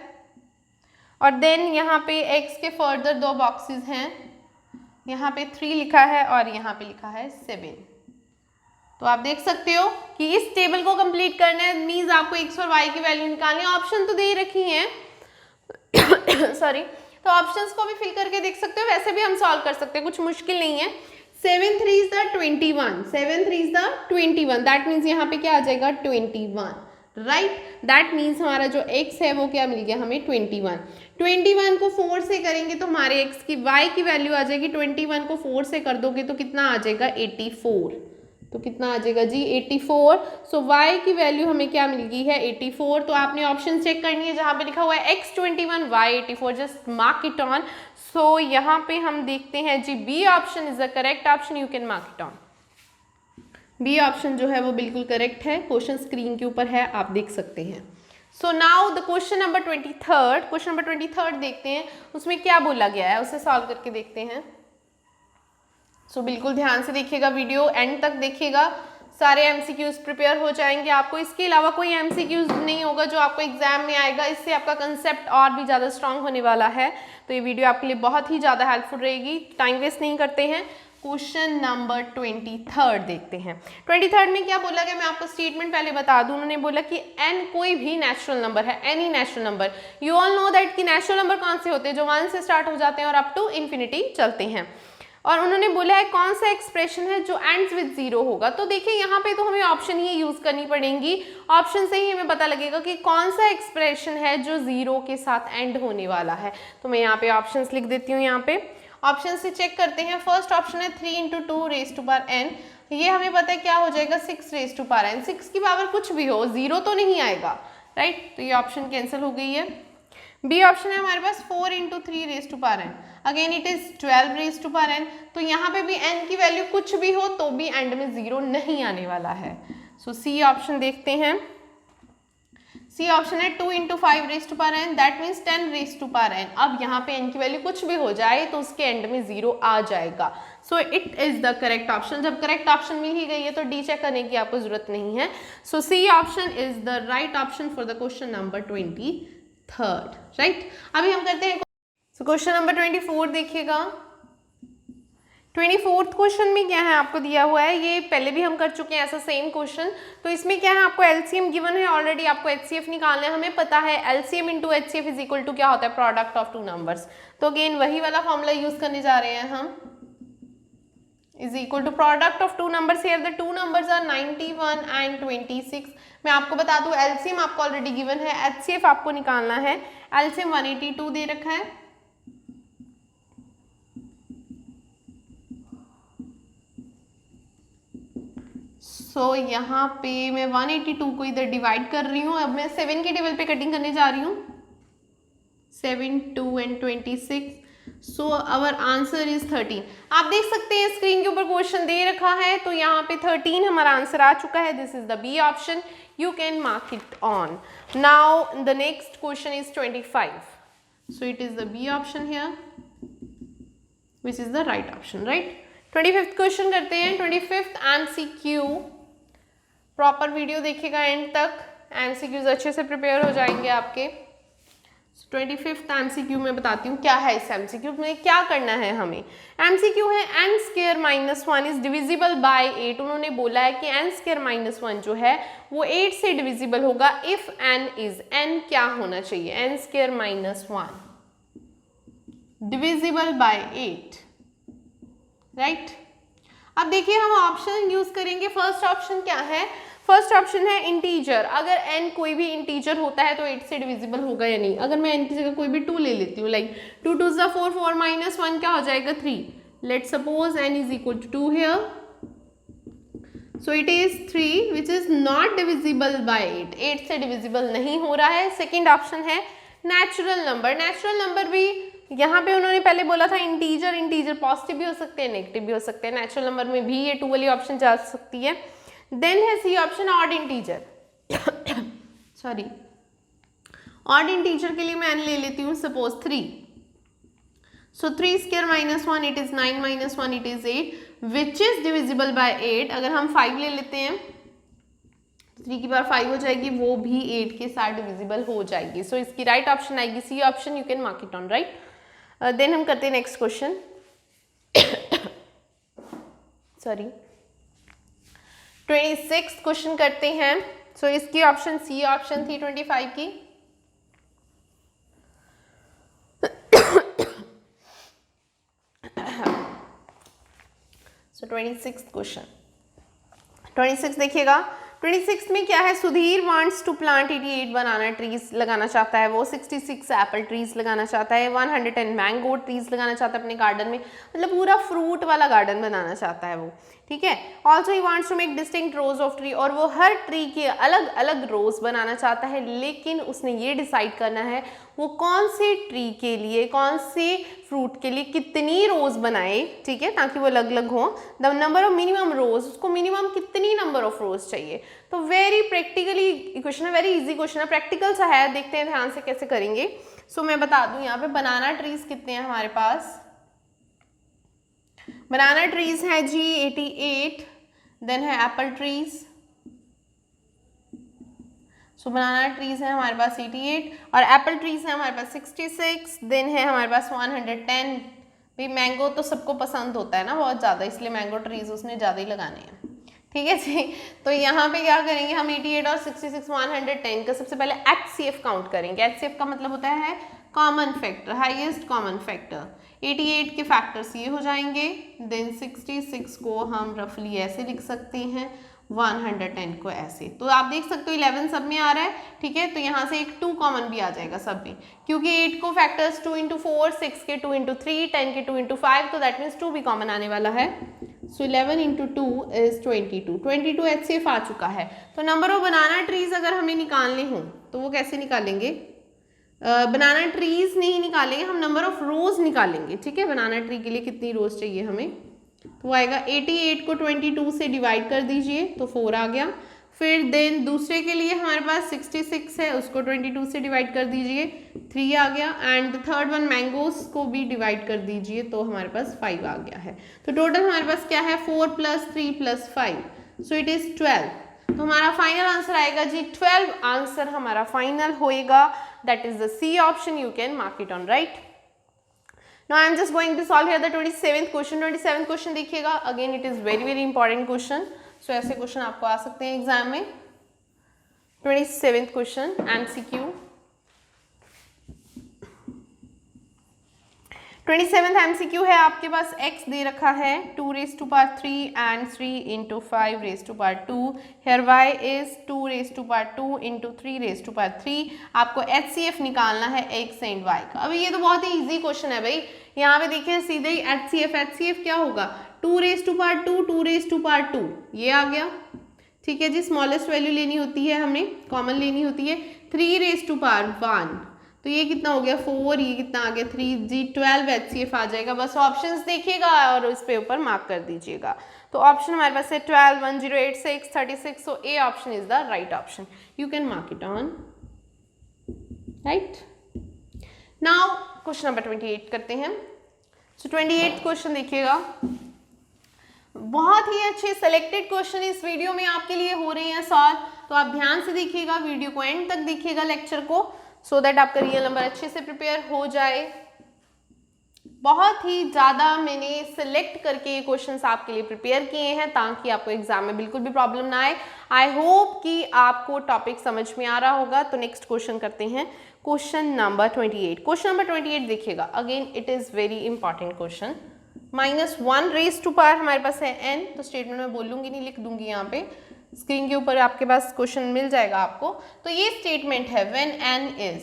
और देन यहाँ पे x के फर्दर 2 बॉक्सेस हैं, यहाँ पे 3 लिखा है और यहाँ पे लिखा है 7। तो आप देख सकते हो कि इस टेबल को कंप्लीट करना है, मीन्स आपको x और y की वैल्यू निकालनी है। ऑप्शन तो दे रखी हैं सॉरी, तो ऑप्शंस को भी फिल करके देख सकते हो, वैसे भी हम सॉल्व कर सकते हैं, कुछ मुश्किल नहीं है। 7 3 is the 21, 7 3 is the 21, that means यहाँ पे क्या आ जाएगा 21, राइट। दैट मीन्स हमारा जो x है वो क्या मिल गया हमें 21। 21 को 4 से करेंगे तो हमारे x की y की वैल्यू आ जाएगी, 21 को 4 से कर दोगे तो कितना आ जाएगा 84। तो कितना आ जाएगा जी 84। सो y की वैल्यू हमें क्या मिल गई है 84। तो आपने ऑप्शन चेक करनी है, जहाँ पे लिखा हुआ है x 21 y 84, just mark it on. So यहाँ पे हम देखते हैं जी B option is the correct option, you can mark it on. B option जो है वो बिल्कुल करेक्ट है। क्वेश्चन स्क्रीन के ऊपर है, आप देख सकते हैं। So now the question number 23, question number 23 देखते हैं उसमें क्या बोला गया है, उसे सॉल्व करके देखते हैं। सो बिल्कुल ध्यान से देखिएगा, वीडियो एंड तक देखिएगा, सारे एमसीक्यूज प्रिपेयर हो जाएंगे आपको। इसके अलावा कोई एमसीक्यूज नहीं होगा जो आपको एग्जाम में आएगा, इससे आपका कंसेप्ट और भी ज़्यादा स्ट्रांग होने वाला है। तो ये वीडियो आपके लिए बहुत ही ज़्यादा हेल्पफुल रहेगी। टाइम वेस्ट नहीं करते हैं, क्वेश्चन नंबर 23 देखते हैं। 23 में क्या बोला गया, मैं आपको स्टेटमेंट पहले बता दूं। उन्होंने बोला कि n कोई भी नेचुरल नंबर है, any natural number. You all know that कि नेचुरल नंबर कौन से होते हैं, जो 1 से स्टार्ट हो जाते हैं और अप टू इन्फिनिटी चलते हैं। और उन्होंने बोला है कौन सा एक्सप्रेशन है जो एंड्स विद 0 होगा। तो देखिए यहाँ पे तो हमें ऑप्शन ही यूज करनी पड़ेंगी, ऑप्शन से ही हमें पता लगेगा कि कौन सा एक्सप्रेशन है जो 0 के साथ एंड होने वाला है। तो मैं यहाँ पे ऑप्शंस लिख देती हूँ। यहाँ पे ऑप्शन से चेक करते हैं। फर्स्ट ऑप्शन है 3 × 2 रेज़ टू पावर n, ये हमें पता है क्या हो जाएगा 6 रेज़ टू पावर n। 6 की पावर कुछ भी हो, 0 तो नहीं आएगा, राइट। तो ये ऑप्शन कैंसिल हो गई है। बी ऑप्शन है हमारे पास 4 × 3 raise to power n, again it is 12 raise to power n। तो यहाँ पे भी n की वैल्यू कुछ भी हो तो भी एंड में 0 नहीं आने वाला है। सो सी ऑप्शन देखते हैं। सी ऑप्शन है 2 × 5 raise to power n, that means 10 raise to power n। अब यहाँ पे n की वैल्यू कुछ भी हो जाए तो उसके एंड में 0 आ जाएगा। सो it is the correct option. जब करेक्ट ऑप्शन मिल ही गई है तो डी चेक करने की आपको जरूरत नहीं है। So C option is the right option for the question number 23, right. अभी हम करते हैं क्वेश्चन नंबर 24 देखिएगा। 24th क्वेश्चन में क्या है आपको दिया हुआ है, ये पहले भी हम कर चुके हैं ऐसा सेम क्वेश्चन। तो इसमें क्या है, आपको एलसीएम गिवन है ऑलरेडी, आपको एचसीएफ निकालना है। हमें पता है LCM into HCF is equal to क्या होता है, प्रोडक्ट ऑफ टू नंबर्स। तो अगेन वही वाला फॉर्मूला यूज करने जा रहे हैं हम, is equal to product of two numbers. Here the two numbers are 91 and 26। मैं आपको बता दूं एलसीएम आपको ऑलरेडी गिवन है, एचसीएफ आपको निकालना है। एलसीएम 182 दे रखा है, सो यहाँ पे मैं 182 को इधर डिवाइड कर रही हूँ। अब मैं 7 के टेबल पे कटिंग करने जा रही हूँ, 7, 2 and 26। So our answer is 13। आप देख सकते हैं स्क्रीन के ऊपर क्वेश्चन दे रखा है, तो यहाँ पे 13 हमारा आंसर आ चुका है। This is the B option, you can mark it on. Now the next question is 25, so it is the B option here which is the right option, right. 25th question करते हैं। 25th MCQ, proper video देखिएगा end तक, MCQs अच्छे से prepare हो जाएंगे आपके। 25th MCQ में बताती हूँ क्या है। इस एमसीक्यू में क्या करना है हमें। एमसीक्यू है n² - 1 इज डिविजिबल बाय 8। उन्होंने बोला है कि n² - 1 जो है वो 8 से डिविजिबल होगा इफ n इज, n क्या होना चाहिए, n² - 1 डिविजिबल बाय 8, राइट। अब देखिए हम ऑप्शन यूज करेंगे। फर्स्ट ऑप्शन क्या है, फर्स्ट ऑप्शन है इंटीजर। अगर n कोई भी इंटीजर होता है तो 8 से डिविजिबल होगा या नहीं। अगर मैं n की जगह कोई भी 2 ले लेती हूँ, लाइक 2 2 4 4 - 1 क्या हो जाएगा 3। Let suppose n is equal to 2 here, so it is 3 which is not divisible by 8, 8 से डिविजिबल नहीं हो रहा है। सेकेंड ऑप्शन है नेचुरल नंबर। नेचुरल नंबर भी यहाँ पे उन्होंने पहले बोला था इंटीजर, इंटीजर पॉजिटिव भी हो सकते हैं नेगेटिव भी हो सकते हैं। नेचुरल नंबर में भी ये 2 वाली ऑप्शन जा सकती है। देन है C option odd integer, sorry odd integer के लिए मैं n ले लेती हूँ, suppose 3। So 3² - 1 it is 9 - 1 it is 8 which is divisible by 8। अगर हम 5 ले लेते हैं 3 की पावर 5 हो जाएगी, वो भी 8 के साथ डिविजिबल हो जाएगी। सो इसकी राइट ऑप्शन आएगी C option, you can mark it on, right. Then हम करते हैं next question, sorry 26th question करते हैं। सो इसकी ऑप्शन सी ऑप्शन थी 25 की। सो 26th क्वेश्चन, 26 देखिएगा। 26 में क्या है, Sudhir wants to plant 88 banana trees लगाना चाहता है वो, 66 एप्पल ट्रीज लगाना चाहता है, 110 मैंगो ट्रीज लगाना चाहता है अपने गार्डन में, मतलब पूरा फ्रूट वाला गार्डन बनाना चाहता है वो, ठीक है। Also he wants to make distinct rows of tree, और वो हर ट्री के अलग अलग रोज बनाना चाहता है, लेकिन उसने ये डिसाइड करना है वो कौन से ट्री के लिए, कौन से फ्रूट के लिए कितनी रोज बनाए, ठीक है, ताकि वो अलग अलग हो। द नंबर ऑफ मिनिमम रोज, उसको मिनिमम कितनी नंबर ऑफ रोज चाहिए। तो वेरी प्रैक्टिकली क्वेश्चन है, वेरी इजी क्वेश्चन है, प्रैक्टिकल सा है, देखते हैं ध्यान से कैसे करेंगे। सो मैं बता दूं यहाँ पे बनाना ट्रीज कितने हैं हमारे पास। बनाना ट्रीज है जी 88, देन है एप्पल ट्रीज। सो बनाना ट्रीज है हमारे पास 88 और एप्पल ट्रीज है हमारे पास 66, देन है हमारे पास 110 भाई मैंगो तो सबको पसंद होता है ना बहुत ज़्यादा, इसलिए मैंगो ट्रीज उसने ज़्यादा ही लगाने हैं। ठीक है जी, तो यहाँ पे क्या करेंगे हम 88 और 66 110 का सबसे पहले HCF काउंट करेंगे। HCF का मतलब होता है common factor, highest common factor. 88 के फैक्टर्स ये हो जाएंगे, देन 66 को हम रफली ऐसे लिख सकते हैं, 110 को ऐसे। तो आप देख सकते हो 11 सब में आ रहा है। ठीक है, तो यहाँ से एक 2 कॉमन भी आ जाएगा सब में, क्योंकि 8 को फैक्टर्स 2 इंटू 4, 6 के 2 इंटू 3, 10 के 2 इंटू 5, तो दैट मीन्स 2 भी कॉमन आने वाला है। सो 11 इंटू 2 इज 22। 22 HCF आ चुका है। तो नंबर ऑफ बनाना ट्रीज अगर हमें निकालने हों तो वो कैसे निकालेंगे? बनाना ट्रीज नहीं निकालेंगे, हम नंबर ऑफ रोज निकालेंगे। ठीक है, बनाना ट्री के लिए कितनी रोज चाहिए हमें, तो वो आएगा 88 को 22 से डिवाइड कर दीजिए तो 4 आ गया। फिर देन दूसरे के लिए हमारे पास 66 है, उसको 22 से डिवाइड कर दीजिए, 3 आ गया। And the third one mangoes को भी डिवाइड कर दीजिए तो हमारे पास 5 आ गया है। तो टोटल हमारे पास क्या है, 4 + 3 + 5, सो इट इज 12। तो हमारा फाइनल आंसर आएगा जी 12 आंसर हमारा फाइनल होएगा। That is the C option, you can mark it on right. Now I am just going to solve here the 27th question. 27th question देखिएगा, again it is very very important question. So ऐसे question आपको आ सकते हैं exam में। 27th question MCQ। 27th MCQ है, आपके पास x दे रखा है 2⁵ and 3 × 5⁵2। Here y is 2⁵2 × 3⁵3। आपको HCF निकालना है x एंड y का। अभी ये तो बहुत ही इजी क्वेश्चन है भाई, यहाँ पे देखिए सीधे ही HCF क्या होगा, 2⁵2 2⁵2 ये आ गया। ठीक है जी, स्मॉलेस्ट वैल्यू लेनी होती है, हमें कॉमन लेनी होती है। 3⁻1 तो ये कितना हो गया 4, ये कितना आ गया 3 जी, 12 HCF आ जाएगा। बस ऑप्शंस देखिएगा और इस पे ऊपर मार्क कर दीजिएगा। तो ऑप्शन हमारे पास है 12, 1086, 36। So A option is the right option, you can mark it on right. Now question number 28 करते हैं। सो 28th क्वेश्चन देखिएगा, बहुत ही अच्छे सेलेक्टेड क्वेश्चन इस वीडियो में आपके लिए हो रहे हैं सॉल्व, तो आप ध्यान से देखिएगा, वीडियो को एंड तक देखिएगा लेक्चर को, सो दैट आपका रियल नंबर अच्छे से प्रिपेयर हो जाए। बहुत ही ज़्यादा मैंने सेलेक्ट करके ये क्वेश्चंस आपके लिए प्रिपेयर किए हैं ताकि आपको एग्जाम में बिल्कुल भी प्रॉब्लम ना आए। आई होप कि आपको टॉपिक समझ में आ रहा होगा। तो नेक्स्ट क्वेश्चन करते हैं, क्वेश्चन नंबर 28। क्वेश्चन नंबर 28 देखिएगा, again it is very important question. -1⁻⁴ हमारे पास है n, तो स्टेटमेंट में बोलूँगी नहीं, लिख दूंगी यहाँ पे, स्क्रीन के ऊपर आपके पास क्वेश्चन मिल जाएगा आपको। तो ये स्टेटमेंट है व्हेन n इज,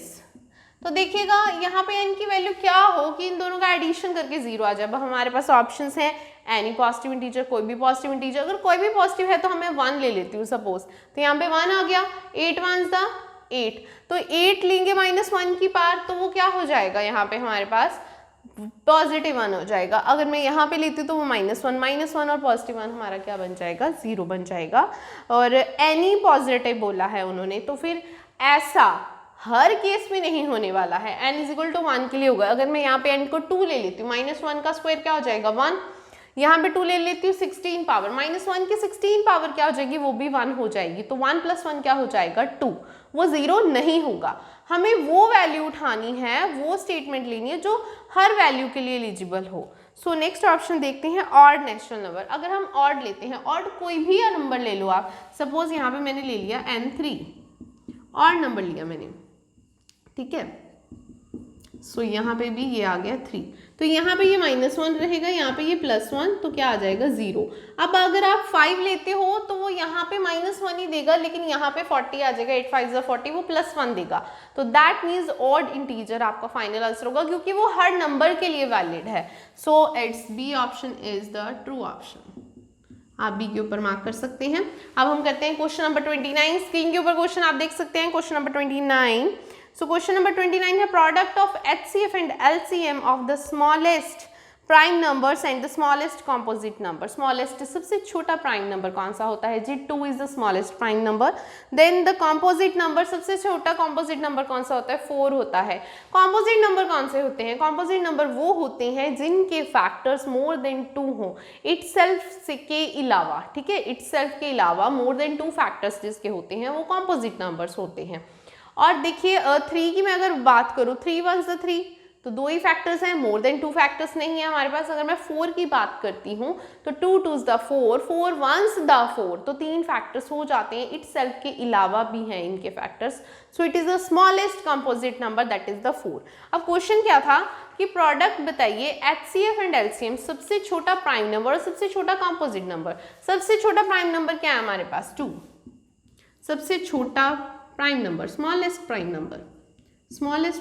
तो देखिएगा यहाँ पे n की वैल्यू क्या हो कि इन दोनों का एडिशन करके 0 आ जाए। अब हमारे पास ऑप्शंस हैं एनी पॉजिटिव इंटीजर, कोई भी पॉजिटिव इंटीजर। अगर कोई भी पॉजिटिव है तो हमें 1 ले लेती हूँ सपोज, तो यहाँ पे 1 आ गया, 8 1 दा 8, तो 8 लेंगे -1 की पार, तो वो क्या हो जाएगा, यहाँ पे हमारे पास +1 हो जाएगा। अगर मैं यहाँ पे लेती हूँ तो वो -1 और +1 हमारा क्या बन जाएगा, 0 बन जाएगा। और एनी पॉजिटिव बोला है उन्होंने, तो फिर ऐसा हर केस में नहीं होने वाला है। n = 1 के लिए होगा। अगर मैं यहाँ पे n को 2 ले लेती हूँ, -1 का स्क्वायर क्या हो जाएगा 1, यहाँ पे 2 ले लेती हूँ 16 पावर, -1 की 16 पावर क्या हो जाएगी, वो भी 1 हो जाएगी। तो 1 + 1 क्या हो जाएगा 2, वो 0 नहीं होगा। हमें वो वैल्यू उठानी है, वो स्टेटमेंट लेनी है जो हर वैल्यू के लिए एलिजिबल हो। सो नेक्स्ट ऑप्शन देखते हैं, ऑड नेचुरल नंबर। अगर हम ऑड लेते हैं, ऑड कोई भी नंबर ले लो आप, सपोज यहाँ पे मैंने ले लिया n3, ऑड नंबर लिया मैंने, ठीक है। सो यहाँ पे भी ये आ गया 3, तो यहाँ पे ये -1 रहेगा, यहाँ पे ये +1, तो क्या आ जाएगा 0। अब अगर आप 5 लेते हो तो वो यहाँ पे -1 ही देगा, लेकिन यहाँ पे 40 आ जाएगा, 8 5 40, वो +1 देगा। तो दैट मीन्स ऑड इंटीजर आपका फाइनल आंसर होगा, क्योंकि वो हर नंबर के लिए वैलिड है। So it's B option is the true option. आप बी के ऊपर मार्क कर सकते हैं। अब हम करते हैं क्वेश्चन नंबर 29। स्क्रीन के ऊपर क्वेश्चन आप देख सकते हैं, question number 29। So question number 29 है, product of HCF and LCM of the smallest prime numbers and the smallest composite number. Smallest सबसे छोटा प्राइम नंबर कौन सा होता है जी, 2 is the smallest prime number. Then the composite number, सबसे छोटा composite number कौन सा होता है, 4 होता है। composite number कौन से होते हैं, composite number वो होते हैं जिनके factors more than 2 हो itself से के अलावा, ठीक है, itself के अलावा more than 2 factors जिसके होते हैं वो composite numbers होते हैं। और देखिए 3 की मैं अगर बात करूँ, 3 1 3, तो 2 ही फैक्टर्स हैं, मोर देन 2 फैक्टर्स नहीं है हमारे पास। अगर मैं 4 की बात करती हूँ तो 2 2s द 4, 4 1s द 4, तो 3 फैक्टर्स हो जाते हैं। इटसेल्फ के अलावा भी हैं इनके factors. So it is the smallest composite number, that is the 4। अब क्वेश्चन क्या था कि प्रोडक्ट बताइए HCF एंड LCM, सबसे छोटा प्राइम नंबर और सबसे छोटा कंपोजिट नंबर। सबसे छोटा प्राइम नंबर क्या है हमारे पास? 2। सबसे छोटा prime number, smallest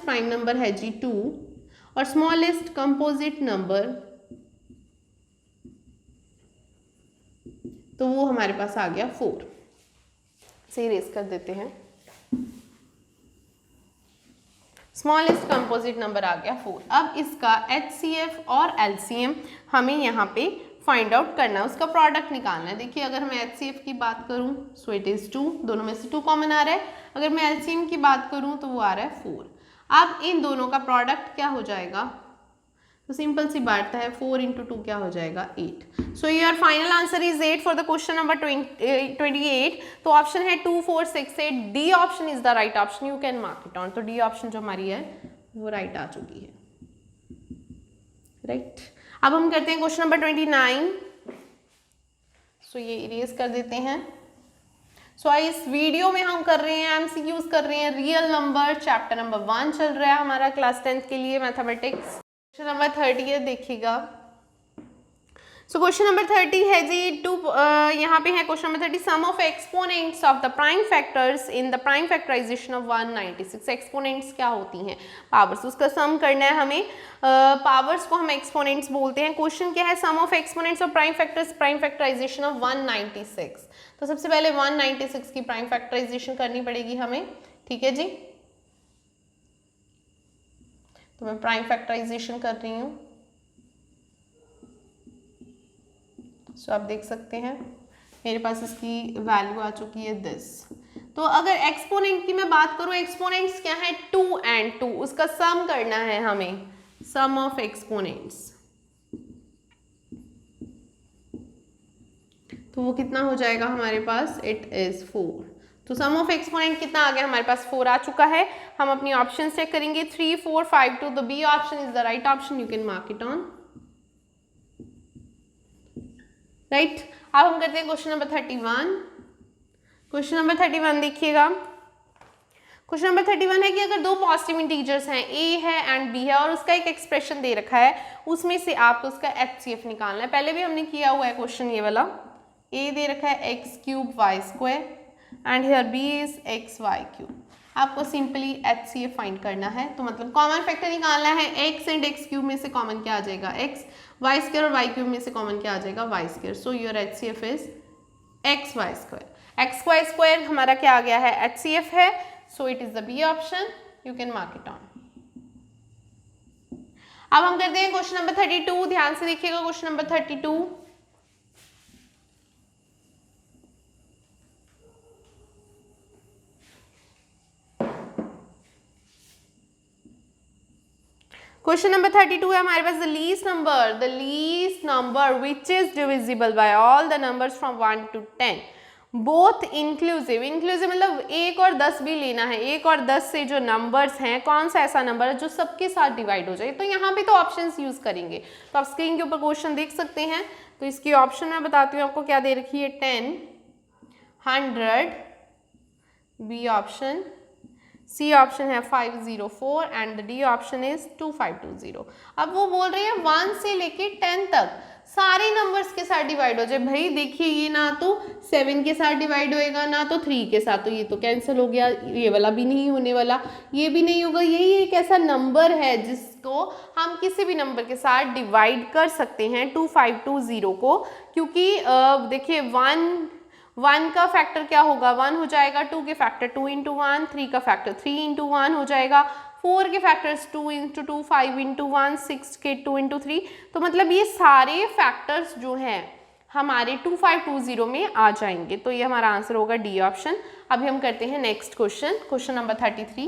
prime number है जी 2, और स्मॉलेस्ट कंपोजिट नंबर तो वो हमारे पास आ गया 4। से इरेज कर देते हैं। स्मॉलेस्ट कंपोजिट नंबर आ गया 4। अब इसका HCF और LCM हमें यहाँ पे फाइंड आउट करना है, उसका प्रोडक्ट निकालना है। देखिए अगर मैं HCF की बात करूँ सो इट इज 2, दोनों में से 2 कॉमन आ रहा है। अगर मैं LCM की बात करूँ तो वो आ रहा है 4। अब इन दोनों का प्रोडक्ट क्या हो जाएगा? तो सिंपल सी बात है, 4 इंटू 2 क्या हो जाएगा? 8। So your final answer is 8 for the question number 28। तो ऑप्शन है 2 4 6 8, D option is the right option, you can mark it on. तो डी ऑप्शन जो हमारी है वो राइट आ चुकी है, राइट। अब हम करते हैं क्वेश्चन नंबर 29। सो ये इरेज कर देते हैं। सो इस वीडियो में हम कर रहे हैं MCQs कर रहे हैं रियल नंबर, चैप्टर नंबर 1 चल रहा है हमारा क्लास 10th के लिए मैथमेटिक्स। क्वेश्चन नंबर 30 है, देखिएगा। सो क्वेश्चन नंबर 30 है जी यहाँ पे है question number 30, sum of exponents of the prime factors in the prime factorization of 196। Exponents क्या होती हैं? पावर्स, उसका सम करना है हमें। पावर्स को हम एक्सपोनेंट्स बोलते हैं। क्वेश्चन क्या है? Sum of exponents of prime factors, prime factorization of 196। तो सबसे पहले 196 की प्राइम फैक्टराइजेशन करनी पड़ेगी हमें, ठीक है जी। तो मैं प्राइम फैक्टराइजेशन कर रही हूँ। सो आप देख सकते हैं मेरे पास इसकी वैल्यू आ चुकी है दिस। तो अगर एक्सपोनेंट की मैं बात करूं, एक्सपोनेंट्स क्या है? 2 and 2, उसका सम करना है हमें, सम ऑफ एक्सपोनेंट्स। तो वो कितना हो जाएगा हमारे पास? It is 4। तो सम ऑफ एक्सपोनेंट कितना आ गया हमारे पास? 4 आ चुका है। हम अपनी ऑप्शन चेक करेंगे, 3 4 5 2। The B option is the right option, you can mark it on, right. अब हम करते हैं क्वेश्चन नंबर 31। क्वेश्चन नंबर 31 देखिएगा। क्वेश्चन नंबर 31 है कि अगर 2 पॉजिटिव इंटीजर्स हैं, a है एंड b है, और उसका एक एक्सप्रेशन दे रखा है, उसमें से आपको उसका HCF निकालना है। पहले भी हमने किया हुआ है क्वेश्चन ये वाला। a दे रखा है x³ y² and here b is xy³। आपको सिंपली HCF फाइंड करना है। तो मतलब कॉमन फैक्टर निकालना है। x एंड x³ में से कॉमन क्या आ जाएगा? x, y² और y³ में से कॉमन क्या आ जाएगा? y²। So your HCF is xy²। xy² हमारा क्या आ गया है? HCF है। So it is the B option, you can mark it on. अब हम करते हैं क्वेश्चन नंबर 32। ध्यान से देखिएगा क्वेश्चन नंबर 32। क्वेश्चन नंबर 32 है हमारे पास, the least number which is divisible by all the numbers from 1 to 10 both inclusive. Inclusive मतलब 1 और 10 भी लेना है। 1 और 10 से जो नंबर्स हैं, कौन सा ऐसा नंबर है जो सबके साथ डिवाइड हो जाए? तो यहाँ पे तो ऑप्शंस यूज करेंगे। तो आप स्क्रीन के ऊपर क्वेश्चन देख सकते हैं। तो इसकी ऑप्शन मैं बताती हूँ आपको क्या दे रखी है, 10, 100, बी ऑप्शन, सी ऑप्शन है 504 एंड डी ऑप्शन इज 2520। अब वो बोल रही है 1 से लेके 10 तक सारे नंबर्स के साथ डिवाइड हो जाए। भाई देखिए ये ना तो 7 के साथ डिवाइड होएगा, ना तो 3 के साथ, तो ये तो कैंसिल हो गया। ये वाला भी नहीं होने वाला, ये भी नहीं होगा। यही एक ऐसा नंबर है जिसको हम किसी भी नंबर के साथ डिवाइड कर सकते हैं, 2520 को। क्योंकि देखिए 1 का फैक्टर क्या होगा? 1 हो जाएगा। 2 के फैक्टर 2 इंटू 1, 3 का फैक्टर 3 इंटू 1 हो जाएगा। 4 के फैक्टर्स 2 इंटू 2, 5 इंटू 1, 6 के 2 इंटू 3। तो मतलब ये सारे फैक्टर्स जो हैं हमारे 2520 में आ जाएंगे। तो ये हमारा आंसर होगा डी ऑप्शन। अभी हम करते हैं next question, question number 33।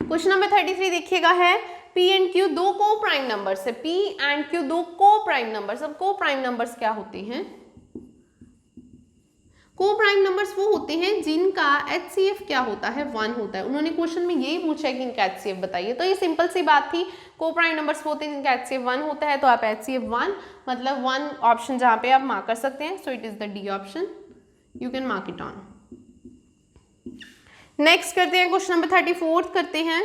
Question number 33 देखिएगा है, P एंड Q 2 को प्राइम नंबर्स है। P एंड Q 2 को प्राइम नंबर्स। अब को प्राइम नंबर्स क्या होते हैं? को प्राइम नंबर्स वो होते हैं जिनका HCF क्या होता है, 1 होता है। उन्होंने क्वेश्चन में यही पूछा है कि इनका HCF बताइए, तो ये सिंपल सी बात थी। को प्राइम नंबर्स वो होते हैं जिनका HCF 1 होता है, तो आप HCF 1 मतलब 1 ऑप्शन जहाँ पे आप मार्क कर सकते हैं, सो it is the D option, you can mark it on. Next करते हैं क्वेश्चन नंबर 34 करते हैं।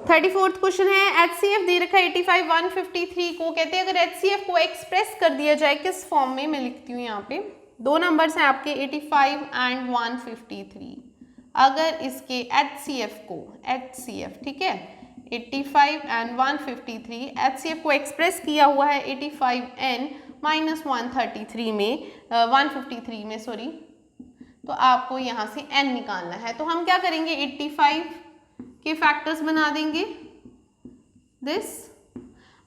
थर्टी फोर्थ क्वेश्चन है, HCF दे रखा है 85 153 को, कहते हैं अगर HCF को एक्सप्रेस कर दिया जाए किस फॉर्म में, मैं लिखती हूँ यहाँ पे दो नंबर्स हैं आपके 85 एंड 153, अगर इसके HCF को ठीक है 85 एंड 153 HCF को एक्सप्रेस किया हुआ है 85n माइनस 133 में 153 में सॉरी, तो आपको यहाँ से n निकालना है। तो हम क्या करेंगे, 85 के फैक्टर्स बना देंगे दिस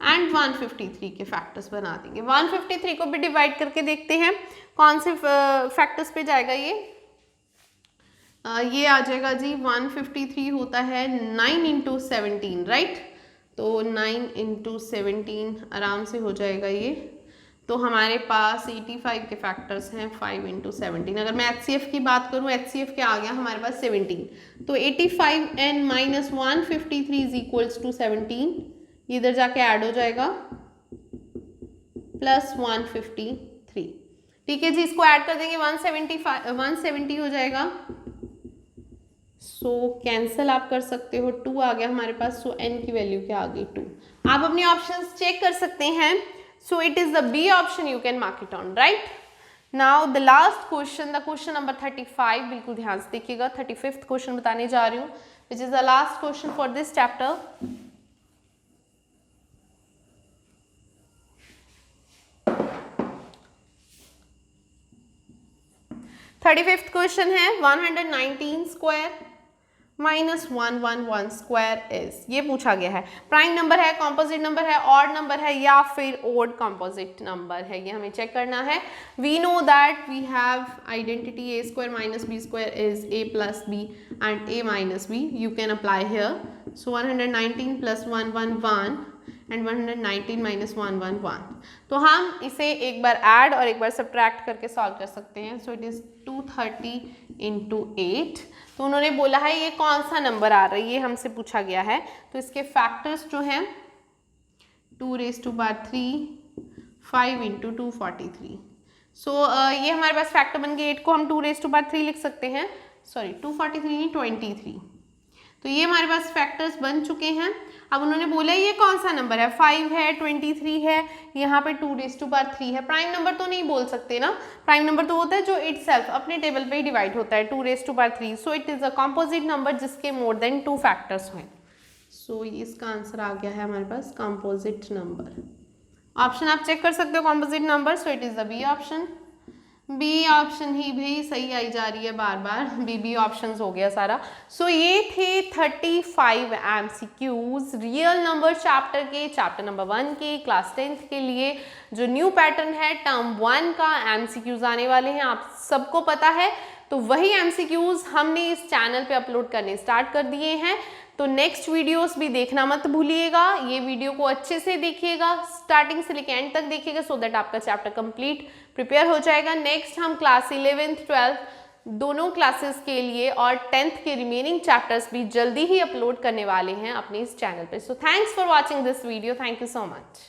एंड 153 के फैक्टर्स बना देंगे। 153 को भी डिवाइड करके देखते हैं कौन से फैक्टर्स पे जाएगा ये आ जाएगा जी 153 होता है 9 इंटू 17 राइट, तो 9 इंटू 17 आराम से हो जाएगा ये। तो हमारे पास 85 के फैक्टर्स हैं 5 इंटू 17। अगर मैं HCF की बात करूँ, HCF क्या आ गया हमारे पास 17, तो 85n minus 153 is equals to 17, इधर जाके ऐड हो जाएगा प्लस 153। ठीक है जी, इसको ऐड कर देंगे 170 हो जाएगा, सो कैंसिल आप कर सकते हो, 2 आ गया हमारे पास, सो n की वैल्यू क्या आ गई 2। आप अपने ऑप्शंस चेक कर सकते हैं, so it is the B option, you can mark it on, right? Now the last question, the question number 35, बिल्कुल ध्यान से देखिएगा, 35th क्वेश्चन बताने जा रही हूँ, which is the last question for this chapter. Thirty fifth question है 119 square minus 111 square is, ये पूछा गया है। प्राइम नंबर है, कॉम्पोजिट नंबर है, ऑड नंबर है या फिर ओड कॉम्पोजिट नंबर है, ये हमें चेक करना है। We know that we have identity a square minus b square is a plus b and a minus b, you can apply here. So 119 plus 111 and 119 minus 111, तो हम इसे एक बार add और एक बार सब्ट्रैक्ट करके सॉल्व कर सकते हैं। सो इट इज 230 इंटू 8। तो उन्होंने बोला है ये कौन सा नंबर आ रहा है, ये हमसे पूछा गया है। तो इसके फैक्टर्स जो हैं 2 रेज़ टू पावर 3, 5 इंटू 243। सो ये हमारे पास फैक्टर बन गए। 8 को हम 2 रेज़ टू पावर 3 लिख सकते हैं, सॉरी 243 नहीं 23। तो ये हमारे पास फैक्टर्स बन चुके हैं। अब उन्होंने बोला ये कौन सा नंबर है, 5 है, 23 है, यहाँ पे 2 रेज़ टू पावर 3 है। प्राइम नंबर तो नहीं बोल सकते ना, प्राइम नंबर तो होता है जो इटसेल्फ अपने टेबल पे ही डिवाइड होता है, 2 raise to power 3। So it is a composite number जिसके मोर देन 2 फैक्टर्स हैं। सो इसका आंसर आ गया है हमारे पास कॉम्पोजिट नंबर। ऑप्शन आप चेक कर सकते हो composite number, so it is the B option. B option ही भी सही आई जा रही है बार बार, बी ऑप्शन हो गया सारा। सो ये थे 35 MCQs रियल नंबर चैप्टर के, चैप्टर नंबर 1 के, क्लास 10th के लिए जो न्यू पैटर्न है टर्म 1 का MCQs आने वाले हैं, आप सबको पता है। तो वही MCQs हमने इस चैनल पे अपलोड करने स्टार्ट कर दिए हैं। तो नेक्स्ट वीडियोस भी देखना मत भूलिएगा, ये वीडियो को अच्छे से देखिएगा, स्टार्टिंग से लेकर एंड तक देखिएगा, सो दैट आपका चैप्टर कंप्लीट प्रिपेयर हो जाएगा। नेक्स्ट हम क्लास 11th 12th दोनों क्लासेस के लिए और 10th के रिमेनिंग चैप्टर्स भी जल्दी ही अपलोड करने वाले हैं अपने इस चैनल पे। So thanks for watching this video, thank you so much.